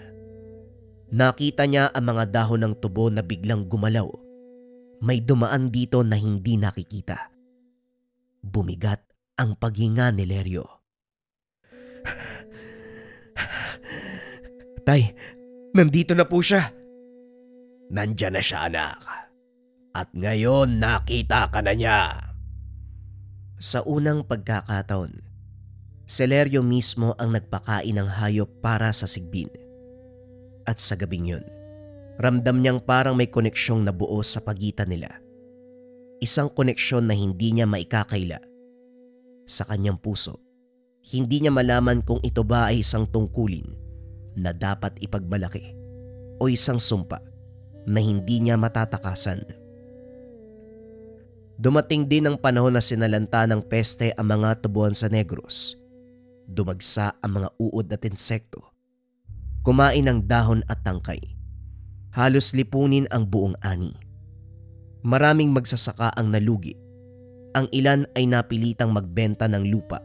Speaker 1: Nakita niya ang mga dahon ng tubo na biglang gumalaw. May dumaan dito na hindi nakikita. Bumigat ang paghinga ni Leryo. Tay, nandito na po siya.
Speaker 2: Nandyan na siya, anak. At ngayon nakita ka na niya.
Speaker 1: Sa unang pagkakataon, si Leryo mismo ang nagpakain ng hayop para sa Sigbin. At sa gabing yun, ramdam niyang parang may koneksyong nabuo sa pagitan nila. Isang koneksyon na hindi niya maikakaila. Sa kanyang puso, hindi niya malaman kung ito ba ay isang tungkulin na dapat ipagmalaki o isang sumpa na hindi niya matatakasan. Dumating din ang panahon na sinalanta ng peste ang mga tubuan sa Negros. Dumagsa ang mga uod at insekto. Kumain ng dahon at tangkay. Halos lipunin ang buong ani. Maraming magsasaka ang nalugi. Ang ilan ay napilitang magbenta ng lupa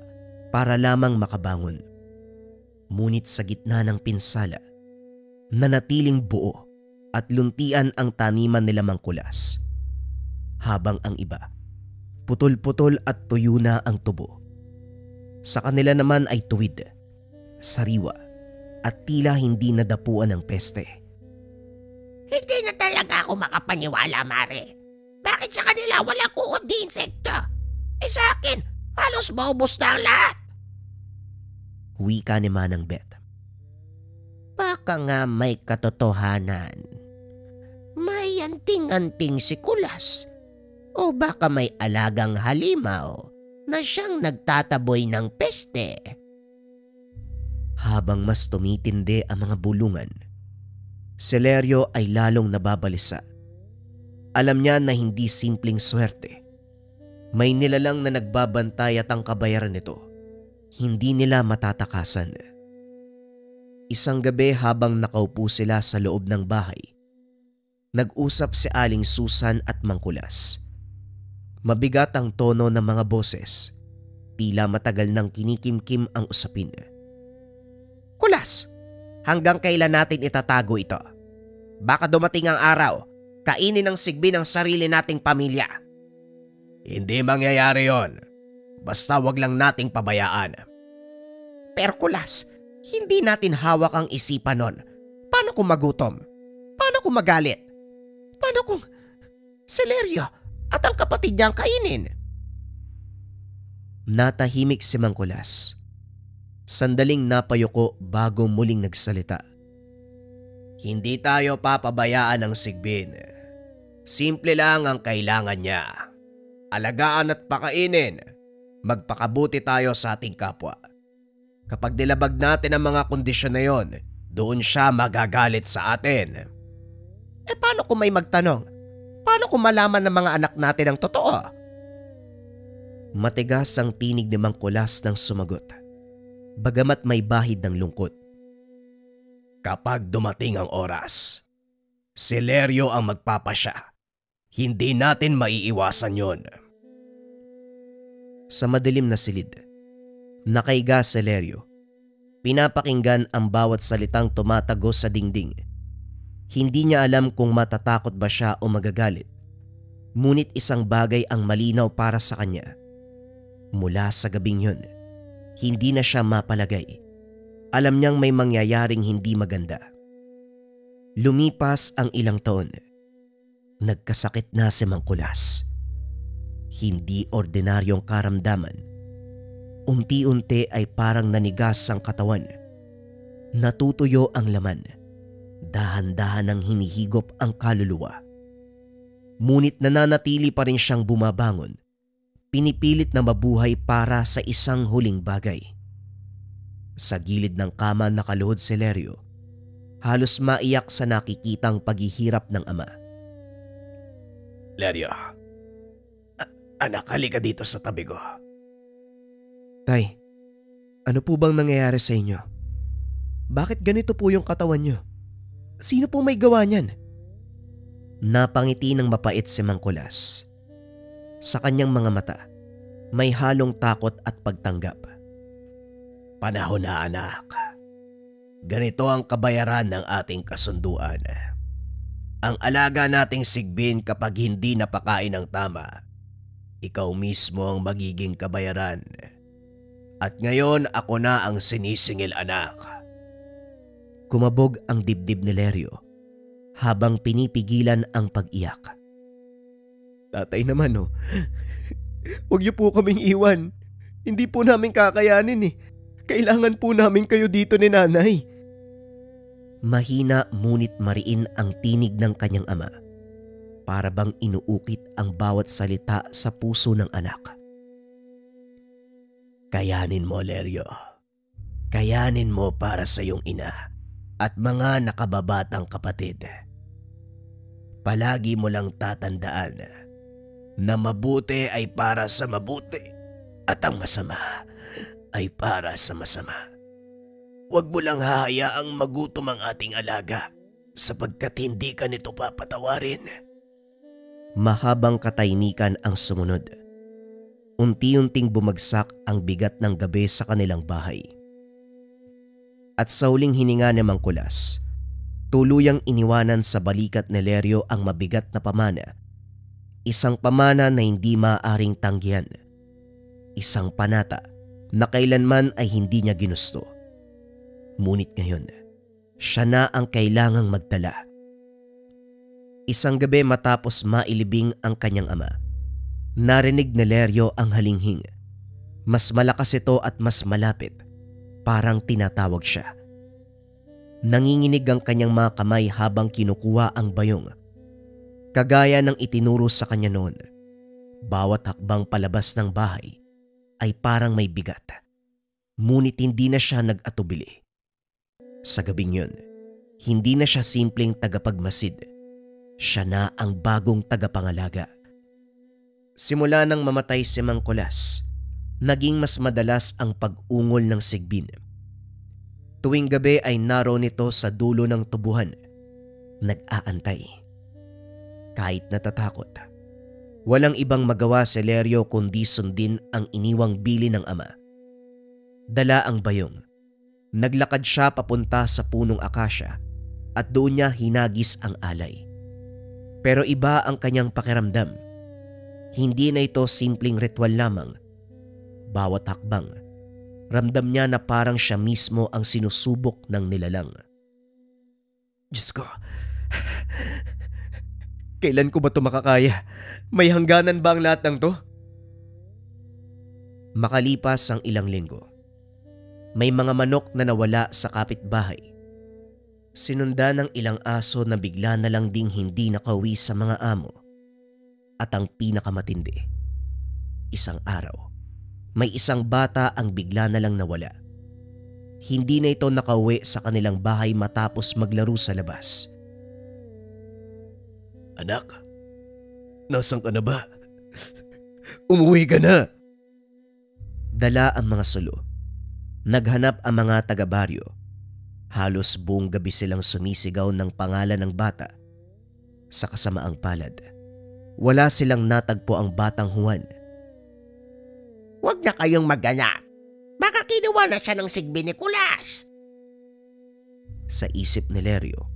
Speaker 1: para lamang makabangon. Ngunit sa gitna ng pinsala, nanatiling buo at luntian ang taniman nila Mang Kulas. Habang ang iba, putol-putol at tuyo na ang tubo. Sa kanila naman ay tuwid, sariwa at tila hindi nadapuan ng peste.
Speaker 4: Hindi na talaga ako makapaniwala, Mare. Bakit sa kanila walang uod di insekto? Sa akin, halos maubos na ang lahat.
Speaker 1: Wika ni Manang Bet.
Speaker 4: Baka nga may katotohanan. May anting-anting si Kulas. O baka may alagang halimaw na siyang nagtataboy ng peste.
Speaker 1: Habang mas tumitindi ang mga bulungan, si Leryo ay lalong nababalisa. Alam niya na hindi simpleng swerte. May nilalang na nagbabantay at ang kabayaran nito, hindi nila matatakasan. Isang gabi habang nakaupo sila sa loob ng bahay, nag-usap si Aling Susan at Mang Kulas. Mabigat ang tono ng mga boses, tila matagal nang kinikimkim ang usapin.
Speaker 4: Kulas, hanggang kailan natin itatago ito? Baka dumating ang araw, kainin ng Sigbin ang sarili nating pamilya.
Speaker 2: Hindi mangyayari yon. Basta wag lang nating pabayaan.
Speaker 4: Pero Kulas, hindi natin hawak ang isipan nun. Paano kung magutom? Paano kung magalit? Paano kung si Leryo at ang kapatid niyang kainin?
Speaker 1: Natahimik si Mang Kulas. Sandaling napayuko bago muling nagsalita.
Speaker 2: Hindi tayo papabayaan ng Sigbin. Simple lang ang kailangan niya. Alagaan at pakainin. Magpakabuti tayo sa ating kapwa. Kapag nilabag natin ang mga kondisyon na yon, doon siya magagalit sa atin.
Speaker 4: Paano kung may magtanong? Paano kung malaman ng mga anak natin ang totoo?
Speaker 1: Matigas ang tinig ni Mang Kulas nang sumagot, bagamat may bahid ng lungkot.
Speaker 2: Kapag dumating ang oras, si Leryo ang magpapasya. Hindi natin maiiwasan yon.
Speaker 1: Sa madilim na silid, nakaiga si Leryo. Pinapakinggan ang bawat salitang tumatagos sa dingding. Hindi niya alam kung matatakot ba siya o magagalit. Ngunit isang bagay ang malinaw para sa kanya. Mula sa gabing yun, hindi na siya mapalagay. Alam niyang may mangyayaring hindi maganda. Lumipas ang ilang taon. Nagkasakit na si Mang Kulas. Hindi ordinaryong karamdaman. Unti-unti ay parang nanigas ang katawan. Natutuyo ang laman. Dahan-dahan ang hinihigop ang kaluluwa. Ngunit nananatili pa rin siyang bumabangon. Pinipilit na mabuhay para sa isang huling bagay. Sa gilid ng kama nakaluhod si Lerio. Halos maiyak sa nakikitang paghihirap ng ama.
Speaker 2: Lerio, anak, halika dito sa tabi ko.
Speaker 1: Tay, ano po bang nangyayari sa inyo? Bakit ganito po yung katawan nyo? Sino po may gawa niyan? Napangiti ng mapait si Mang Kulas. Sa kanyang mga mata, may halong takot at pagtanggap.
Speaker 2: Panahon na, anak. Ganito ang kabayaran ng ating kasunduan. Ang alaga nating sigbin kapag hindi napakain ng tama, ikaw mismo ang magiging kabayaran. At ngayon ako na ang sinisingil, anak.
Speaker 1: Kumabog ang dibdib ni Lerio habang pinipigilan ang pag-iyak.
Speaker 3: Tatay naman huwag niyo po kaming iwan. Hindi po namin kakayanin eh. Kailangan po namin kayo dito ni nanay.
Speaker 1: Mahina ngunit mariin ang tinig ng kanyang ama. Para bang inuukit ang bawat salita sa puso ng anak.
Speaker 2: Kayanin mo, Lerio. Kayanin mo para sa iyong ina at mga nakababatang kapatid. Palagi mo lang tatandaan na mabuti ay para sa mabuti at ang masama ay para sa masama. Huwag mo lang hahayaang magutom ang ating alaga sapagkat hindi ka nito papatawarin.
Speaker 1: Mahabang katahimikan ang sumunod. Unti-unting bumagsak ang bigat ng gabi sa kanilang bahay. At sa huling hininga ni Mang Kulas, tuluyang iniwanan sa balikat ni Lerio ang mabigat na pamana. Isang pamana na hindi maaaring tanggihan. Isang panata na kailanman ay hindi niya ginusto. Ngunit ngayon, siya na ang kailangang magdala. Isang gabi matapos mailibing ang kanyang ama, narinig ni Lerio ang halinghing. Mas malakas ito at mas malapit. Parang tinatawag siya. Nanginginig ang kanyang mga kamay habang kinukuha ang bayong. Kagaya ng itinuro sa kanya noon, bawat hakbang palabas ng bahay ay parang may bigat. Ngunit hindi na siya nag-atubili. Sa gabing yun, hindi na siya simpleng tagapagmasid. Siya na ang bagong tagapangalaga. Simula nang mamatay si Mang Kulas, naging mas madalas ang pag-ungol ng sigbin. Tuwing gabi ay naroon ito sa dulo ng tubuhan, nag-aantay. Kahit natatakot, walang ibang magawa si Lerio kundi sundin ang iniwang bili ng ama. Dala ang bayong. Naglakad siya papunta sa punong akasya at doon niya hinagis ang alay. Pero iba ang kanyang pakiramdam. Hindi na ito simpleng ritual lamang. Bawat hakbang, ramdam niya na parang siya mismo ang sinusubok ng nilalang.
Speaker 3: Diyos ko, kailan ko ba ito makakaya? May hangganan ba ang lahat ng to?
Speaker 1: Makalipas ang ilang linggo, may mga manok na nawala sa kapitbahay. Sinunda ng ilang aso na bigla na lang ding hindi nakauwi sa mga amo. At ang pinakamatindi, isang araw, may isang bata ang bigla na lang nawala. Hindi na ito nakauwi sa kanilang bahay matapos maglaro sa labas.
Speaker 3: Anak, nasan ka na ba? Umuwi ka na!
Speaker 1: Dala ang mga sulo. Naghanap ang mga taga-baryo. Halos buong gabi silang sumisigaw ng pangalan ng bata. Sa kasamaang palad, wala silang natagpo ang batang Juan.
Speaker 4: Huwag na kayong mag-alala. Baka kinuha na siya ng sigbin ni Kulas.
Speaker 1: Sa isip ni Lerio,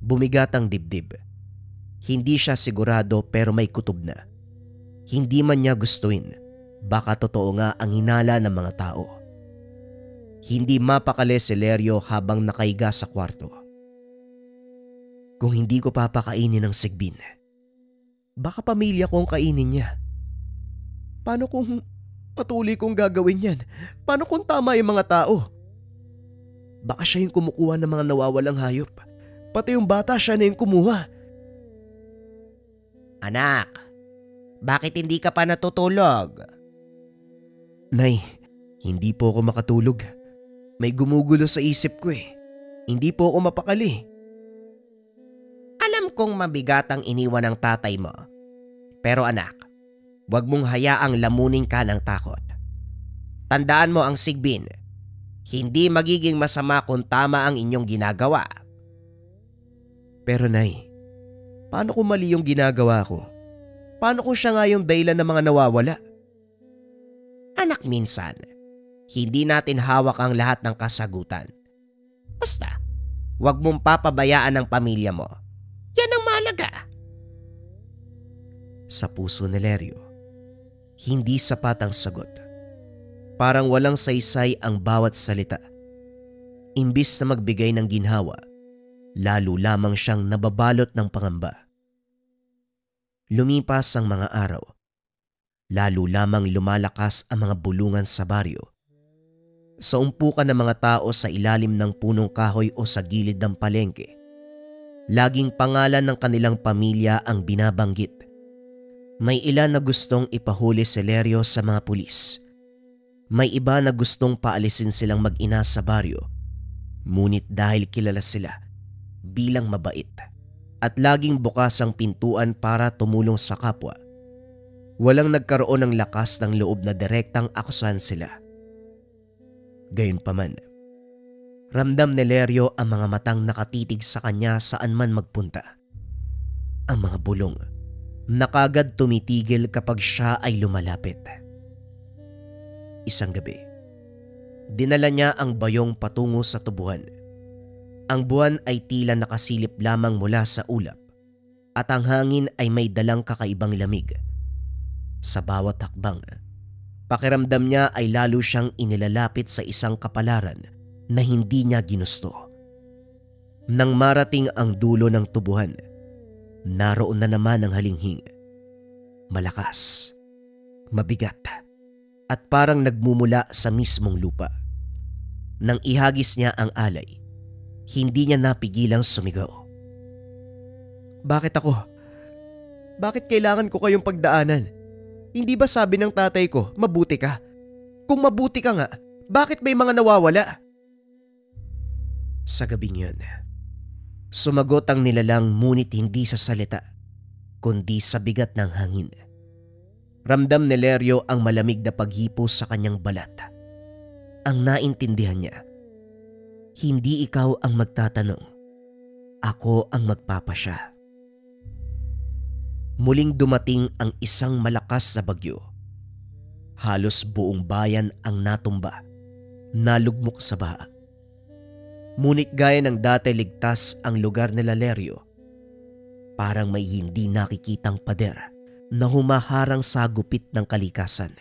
Speaker 1: bumigat ang dibdib. Hindi siya sigurado pero may kutob na. Hindi man niya gustuin, baka totoo nga ang hinala ng mga tao. Hindi mapakali si Lerio habang nakahiga sa kwarto. Kung hindi ko papakainin ng Sigbin, baka pamilya ko ang kainin niya. Paano kung patuloy kong gagawin yan? Paano kung tama yung mga tao? Baka siya yung kumukuha ng mga nawawalang hayop. Pati yung bata siya na yung kumuha.
Speaker 4: Anak, bakit hindi ka pa natutulog?
Speaker 1: Nay, hindi po ako makatulog. May gumugulo sa isip ko eh. Hindi po ako mapakali.
Speaker 4: Alam kong mabigat ang iniwan ng tatay mo. Pero anak, huwag mong hayaang lamunin ka ng takot. Tandaan mo ang Sigbin. Hindi magiging masama kung tama ang inyong ginagawa.
Speaker 1: Pero Nay, paano kung mali yung ginagawa ko? Paano kung siya nga yung dahilan ng mga nawawala?
Speaker 4: Anak, minsan, hindi natin hawak ang lahat ng kasagutan. Basta, huwag mong papabayaan ang pamilya mo. Yan ang mahalaga.
Speaker 1: Sa puso ni Lerio, hindi sapat ang sagot. Parang walang saysay ang bawat salita. Imbis na magbigay ng ginhawa, lalo lamang siyang nababalot ng pangamba. Lumipas ang mga araw. Lalo lamang lumalakas ang mga bulungan sa baryo. Sa umpukan ng mga tao sa ilalim ng punong kahoy o sa gilid ng palengke, laging pangalan ng kanilang pamilya ang binabanggit. May ilan na gustong ipahuli si Lerio sa mga pulis. May iba na gustong paalisin silang mag-ina sa baryo. Ngunit dahil kilala sila bilang mabait at laging bukas ang pintuan para tumulong sa kapwa, walang nagkaroon ng lakas ng loob na direktang akusahan sila. Gayunpaman, ramdam ni Lerio ang mga matang nakatitig sa kanya saan man magpunta. Ang mga bulong na kagad tumitigil kapag siya ay lumalapit. Isang gabi, dinala niya ang bayong patungo sa tubuhan. Ang buwan ay tila nakasilip lamang mula sa ulap at ang hangin ay may dalang kakaibang lamig. Sa bawat hakbang, pakiramdam niya ay lalo siyang inilalapit sa isang kapalaran na hindi niya ginusto. Nang marating ang dulo ng tubuhan, naroon na naman ang halinghing. Malakas, mabigat, at parang nagmumula sa mismong lupa. Nang ihagis niya ang alay, hindi niya napigilang sumigaw. Bakit ako? Bakit kailangan ko kayong pagdaanan? Hindi ba sabi ng tatay ko, mabuti ka? Kung mabuti ka nga, bakit may mga nawawala? Sa gabing yun, sumagot ang nilalang ngunit hindi sa salita, kundi sa bigat ng hangin. Ramdam ni Lerio ang malamig na paghipo sa kanyang balat. Ang naintindihan niya, hindi ikaw ang magtatanong, ako ang magpapasya. Muling dumating ang isang malakas na bagyo. Halos buong bayan ang natumba, nalugmok sa baha. Ngunit gaya ng dati ligtas ang lugar nila Lerio. Parang may hindi nakikitang pader na humaharang sa gupit ng kalikasan.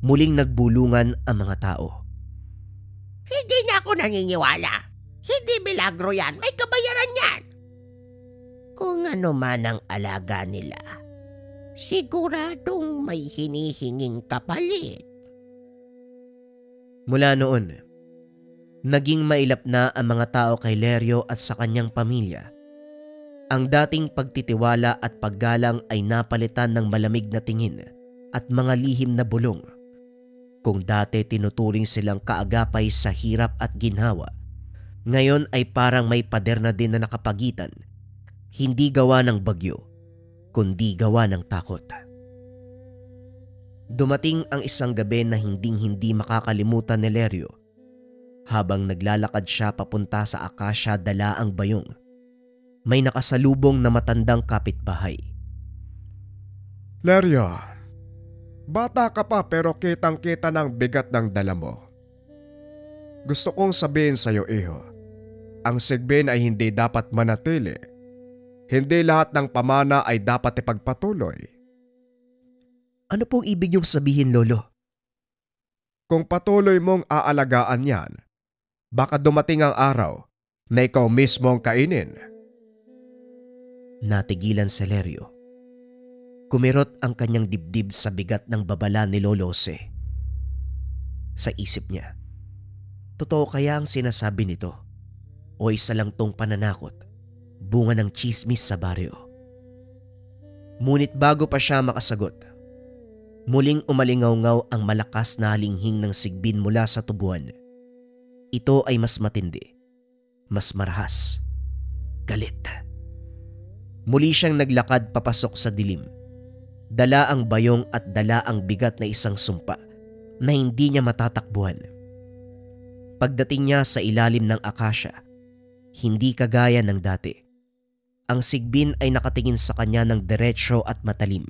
Speaker 1: Muling nagbulungan ang mga tao.
Speaker 4: Hindi na ako naniniwala. Hindi milagro yan. May kabayaran yan. Kung ano man ang alaga nila, siguradong may hinihinging kapalit.
Speaker 1: Mula noon, naging mailap na ang mga tao kay Lerio at sa kanyang pamilya. Ang dating pagtitiwala at paggalang ay napalitan ng malamig na tingin at mga lihim na bulong. Kung dati tinuturing silang kaagapay sa hirap at ginhawa, ngayon ay parang may pader na din na nakapagitan, hindi gawa ng bagyo, kundi gawa ng takot. Dumating ang isang gabi na hinding-hindi makakalimutan ni Lerio. Habang naglalakad siya papunta sa akasya dala ang bayong, may nakasalubong na matandang kapitbahay.
Speaker 3: Lerio, bata ka pa pero kitang-kita ng bigat ng dala mo. Gusto kong sabihin sa iyo, iho, ang Sigbin ay hindi dapat manatili. Hindi lahat ng pamana ay dapat ipagpatuloy.
Speaker 1: Ano pong ibig niyong sabihin, Lolo?
Speaker 3: Kung patuloy mong aalagaan yan, baka dumating ang araw na ikaw mismo ang kainin.
Speaker 1: Natigilan si Celerio. Kumirot ang kanyang dibdib sa bigat ng babala ni Lolo Jose. Sa isip niya, totoo kaya ang sinasabi nito o isa lang tong pananakot, bunga ng chismis sa baryo? Ngunit bago pa siya makasagot, muling umalingaw-ngaw ang malakas na halinghing ng sigbin mula sa tubuan. Ito ay mas matindi, mas marahas, galit. Muli siyang naglakad papasok sa dilim. Dala ang bayong at dala ang bigat na isang sumpa na hindi niya matatakbuhan. Pagdating niya sa ilalim ng akasya, hindi kagaya ng dati. Ang sigbin ay nakatingin sa kanya ng diretsyo at matalim.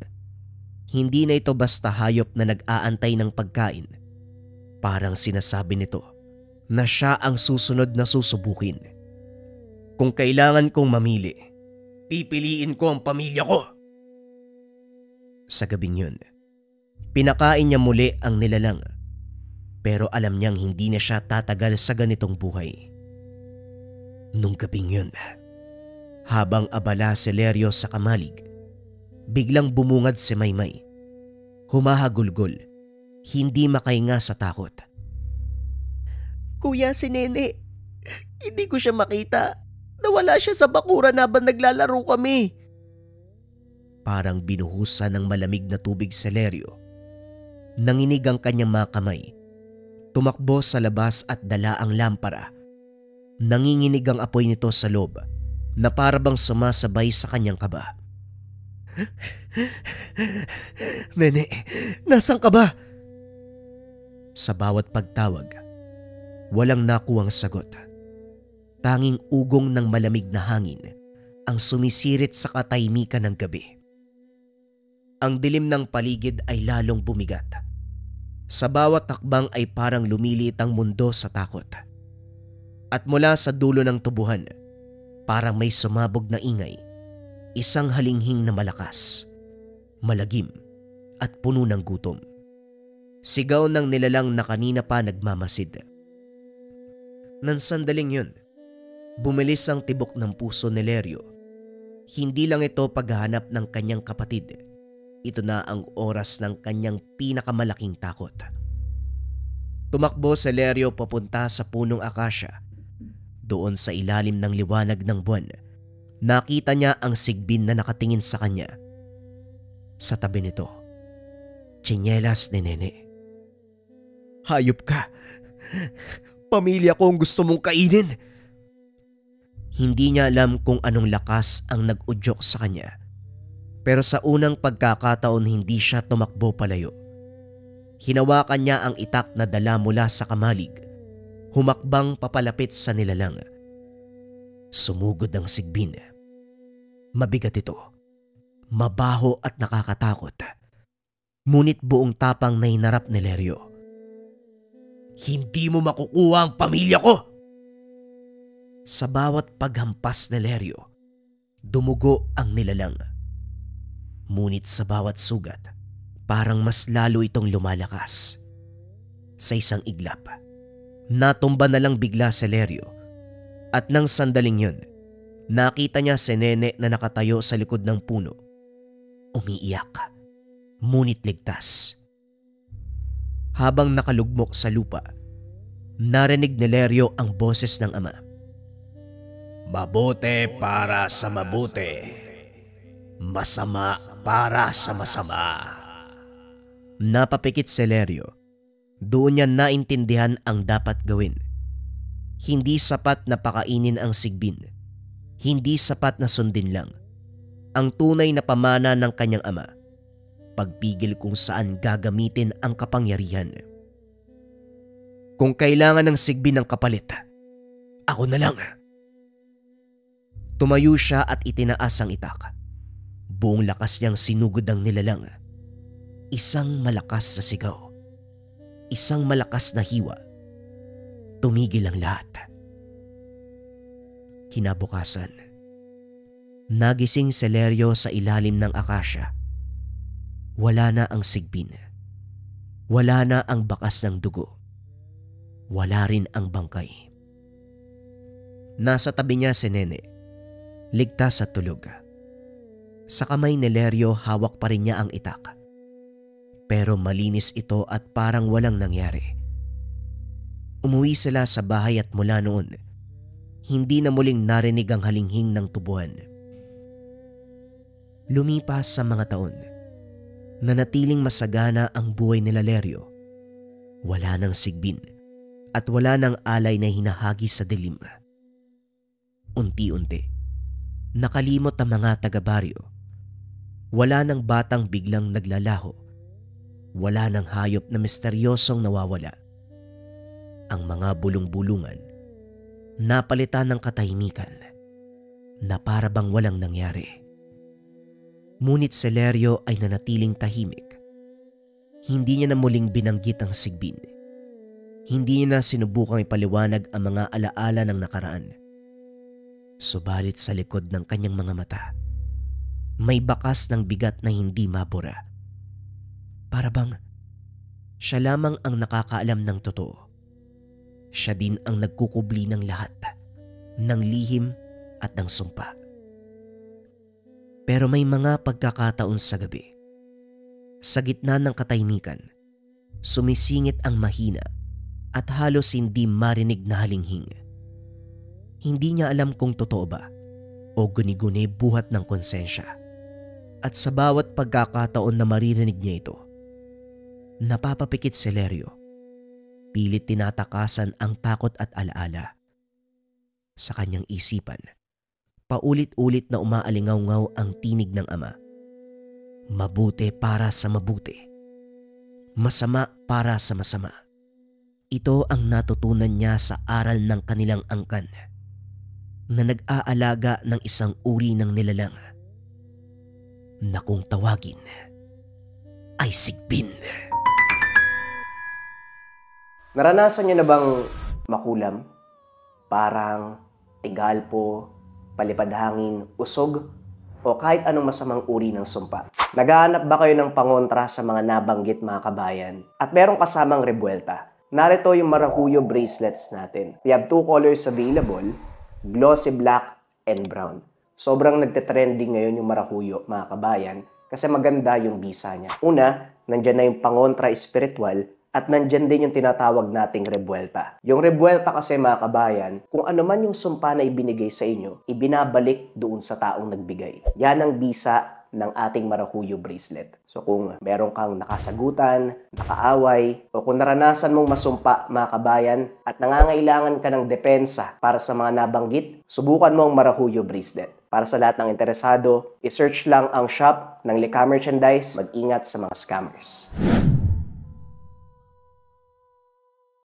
Speaker 1: Hindi na ito basta hayop na nag-aantay ng pagkain. Parang sinasabi nito na siya ang susunod na susubukin. Kung kailangan kong mamili, pipiliin ko ang pamilya ko. Sa gabing yun, pinakain niya muli ang nilalang, pero alam niyang hindi na siya tatagal sa ganitong buhay. Nung gabing yun, habang abala si Celerio sa kamalig, biglang bumungad si Maymay. Humahagulgol, hindi makahinga sa takot.
Speaker 4: Kuya, si Nene. Hindi ko siya makita. Nawala siya sa bakuran habang naglalaro kami.
Speaker 1: Parang binuhusan ng malamig na tubig si Celerio. Nanginig ang kanyang mga kamay. Tumakbo sa labas at dala ang lampara. Nanginginig ang apoy nito sa loob na parabang sumasabay sa kanyang kaba.
Speaker 4: Nene, nasan ka ba?
Speaker 1: Sa bawat pagtawag, walang nakuwang sagot. Tanging ugong ng malamig na hangin ang sumisirit sa katahimikan ng gabi. Ang dilim ng paligid ay lalong bumigat. Sa bawat takbang ay parang lumiliit ang mundo sa takot. At mula sa dulo ng tubuhan, parang may sumabog na ingay. Isang halinghing na malakas, malagim at puno ng gutom. Sigaw ng nilalang na kanina pa nagmamasid. Nang sandaling yun, bumilis ang tibok ng puso ni Celerio. Hindi lang ito paghahanap ng kanyang kapatid. Ito na ang oras ng kanyang pinakamalaking takot. Tumakbo si Celerio papunta sa punong akasya. Doon sa ilalim ng liwanag ng buwan, nakita niya ang sigbin na nakatingin sa kanya. Sa tabi nito, tsinelas ni Nene.
Speaker 3: Hayop ka! Pamilya ko ang gusto mong kainin!
Speaker 1: Hindi niya alam kung anong lakas ang nag-udyok sa kanya. Pero sa unang pagkakataon hindi siya tumakbo palayo. Hinawakan niya ang itak na dala mula sa kamalig. Humakbang papalapit sa nilalang. Sumugod ang sigbin. Mabigat ito. Mabaho at nakakatakot. Ngunit buong tapang na hinarap ni Celerio.
Speaker 2: Hindi mo makukuha ang pamilya ko!
Speaker 1: Sa bawat paghampas ni Celerio, dumugo ang nilalang. Ngunit sa bawat sugat, parang mas lalo itong lumalakas. Sa isang iglap, natumba na lang bigla si Celerio. At nang sandaling yun, nakita niya si Nene na nakatayo sa likod ng puno. Umiiyak, ngunit ligtas. Habang nakalugmok sa lupa, narinig ni Celerio ang boses ng ama.
Speaker 2: Mabuti para sa mabuti. Masama para sa masama.
Speaker 1: Napapikit si Celerio. Doon niya naintindihan ang dapat gawin. Hindi sapat na pakainin ang sigbin. Hindi sapat na sundin lang. Ang tunay na pamana ng kanyang ama. Pagpigil kung saan gagamitin ang kapangyarihan. Kung kailangan ng sigbin ng kapalit, ako na lang. Tumayo siya at itinaas ang itak. Buong lakas niyang sinugod ang nilalang. Isang malakas na sigaw. Isang malakas na hiwa. Tumigil ang lahat. Kinabukasan, nagising si Celerio sa ilalim ng akasya. Wala na ang sigbin. Wala na ang bakas ng dugo. Wala rin ang bangkay. Nasa tabi niya si Nene, ligtas sa tulog. Sa kamay ni Leryo hawak pa rin niya ang itak. Pero malinis ito at parang walang nangyari. Umuwi sila sa bahay at mula noon, hindi na muling narinig ang halinghing ng tubuhan. Lumipas sa mga taon, nanatiling masagana ang buhay nila Leryo. Wala nang sigbin at wala nang alay na hinahagis sa dilim. Unti-unti, nakalimot ang mga taga-baryo. Wala nang batang biglang naglalaho. Wala nang hayop na misteryosong nawawala. Ang mga bulong-bulungan, napalitan ng katahimikan na para bang walang nangyari. Ngunit si Leryo ay nanatiling tahimik. Hindi niya na muling binanggit ang sigbin. Hindi niya na sinubukang ipaliwanag ang mga alaala ng nakaraan. Subalit sa likod ng kanyang mga mata, may bakas ng bigat na hindi mabura. Para bang siya lamang ang nakakaalam ng totoo. Siya din ang nagkukubli ng lahat, ng lihim at ng sumpa. Pero may mga pagkakataon sa gabi. Sa gitna ng katahimikan, sumisingit ang mahina at halos hindi marinig na halinghing. Hindi niya alam kung totoo ba o guni-guni buhat ng konsensya. At sa bawat pagkakataon na maririnig niya ito, napapapikit si Leryo. Pilit tinatakasan ang takot at alaala. Sa kanyang isipan, paulit-ulit na umaalingaw-ngaw ang tinig ng ama. Mabuti para sa mabuti. Masama para sa masama. Ito ang natutunan niya sa aral ng kanilang angkan na nag-aalaga ng isang uri ng nilalang na kung tawagin ay sigbin.
Speaker 2: Naranasan niyo na bang makulam? Parang tigalpo, palipad hangin, usog, o kahit anong masamang uri ng sumpa. Naghahanap ba kayo ng pangontra sa mga nabanggit mga kabayan? At merong kasamang rebuelta. Narito yung Marahuyo bracelets natin. We have 2 colors available, glossy black and brown. Sobrang nagte-trending ngayon yung Marahuyo mga kabayan kasi maganda yung bisa niya. Una, nandyan na yung pangontra espiritual at nandyan din yung tinatawag nating rebuelta. Yung rebuelta kasi mga kabayan, kung ano man yung sumpa na ibinigay sa inyo, ibinabalik doon sa taong nagbigay. Yan ang bisa ng ating Marahuyo bracelet. So kung meron kang nakasagutan, nakaaway, o kung naranasan mong masumpa mga kabayan at nangangailangan ka ng depensa para sa mga nabanggit, subukan mo ang Marahuyo bracelet. Para sa lahat ng interesado, i-search lang ang shop ng Lika Merchandise. Mag-ingat sa mga scammers.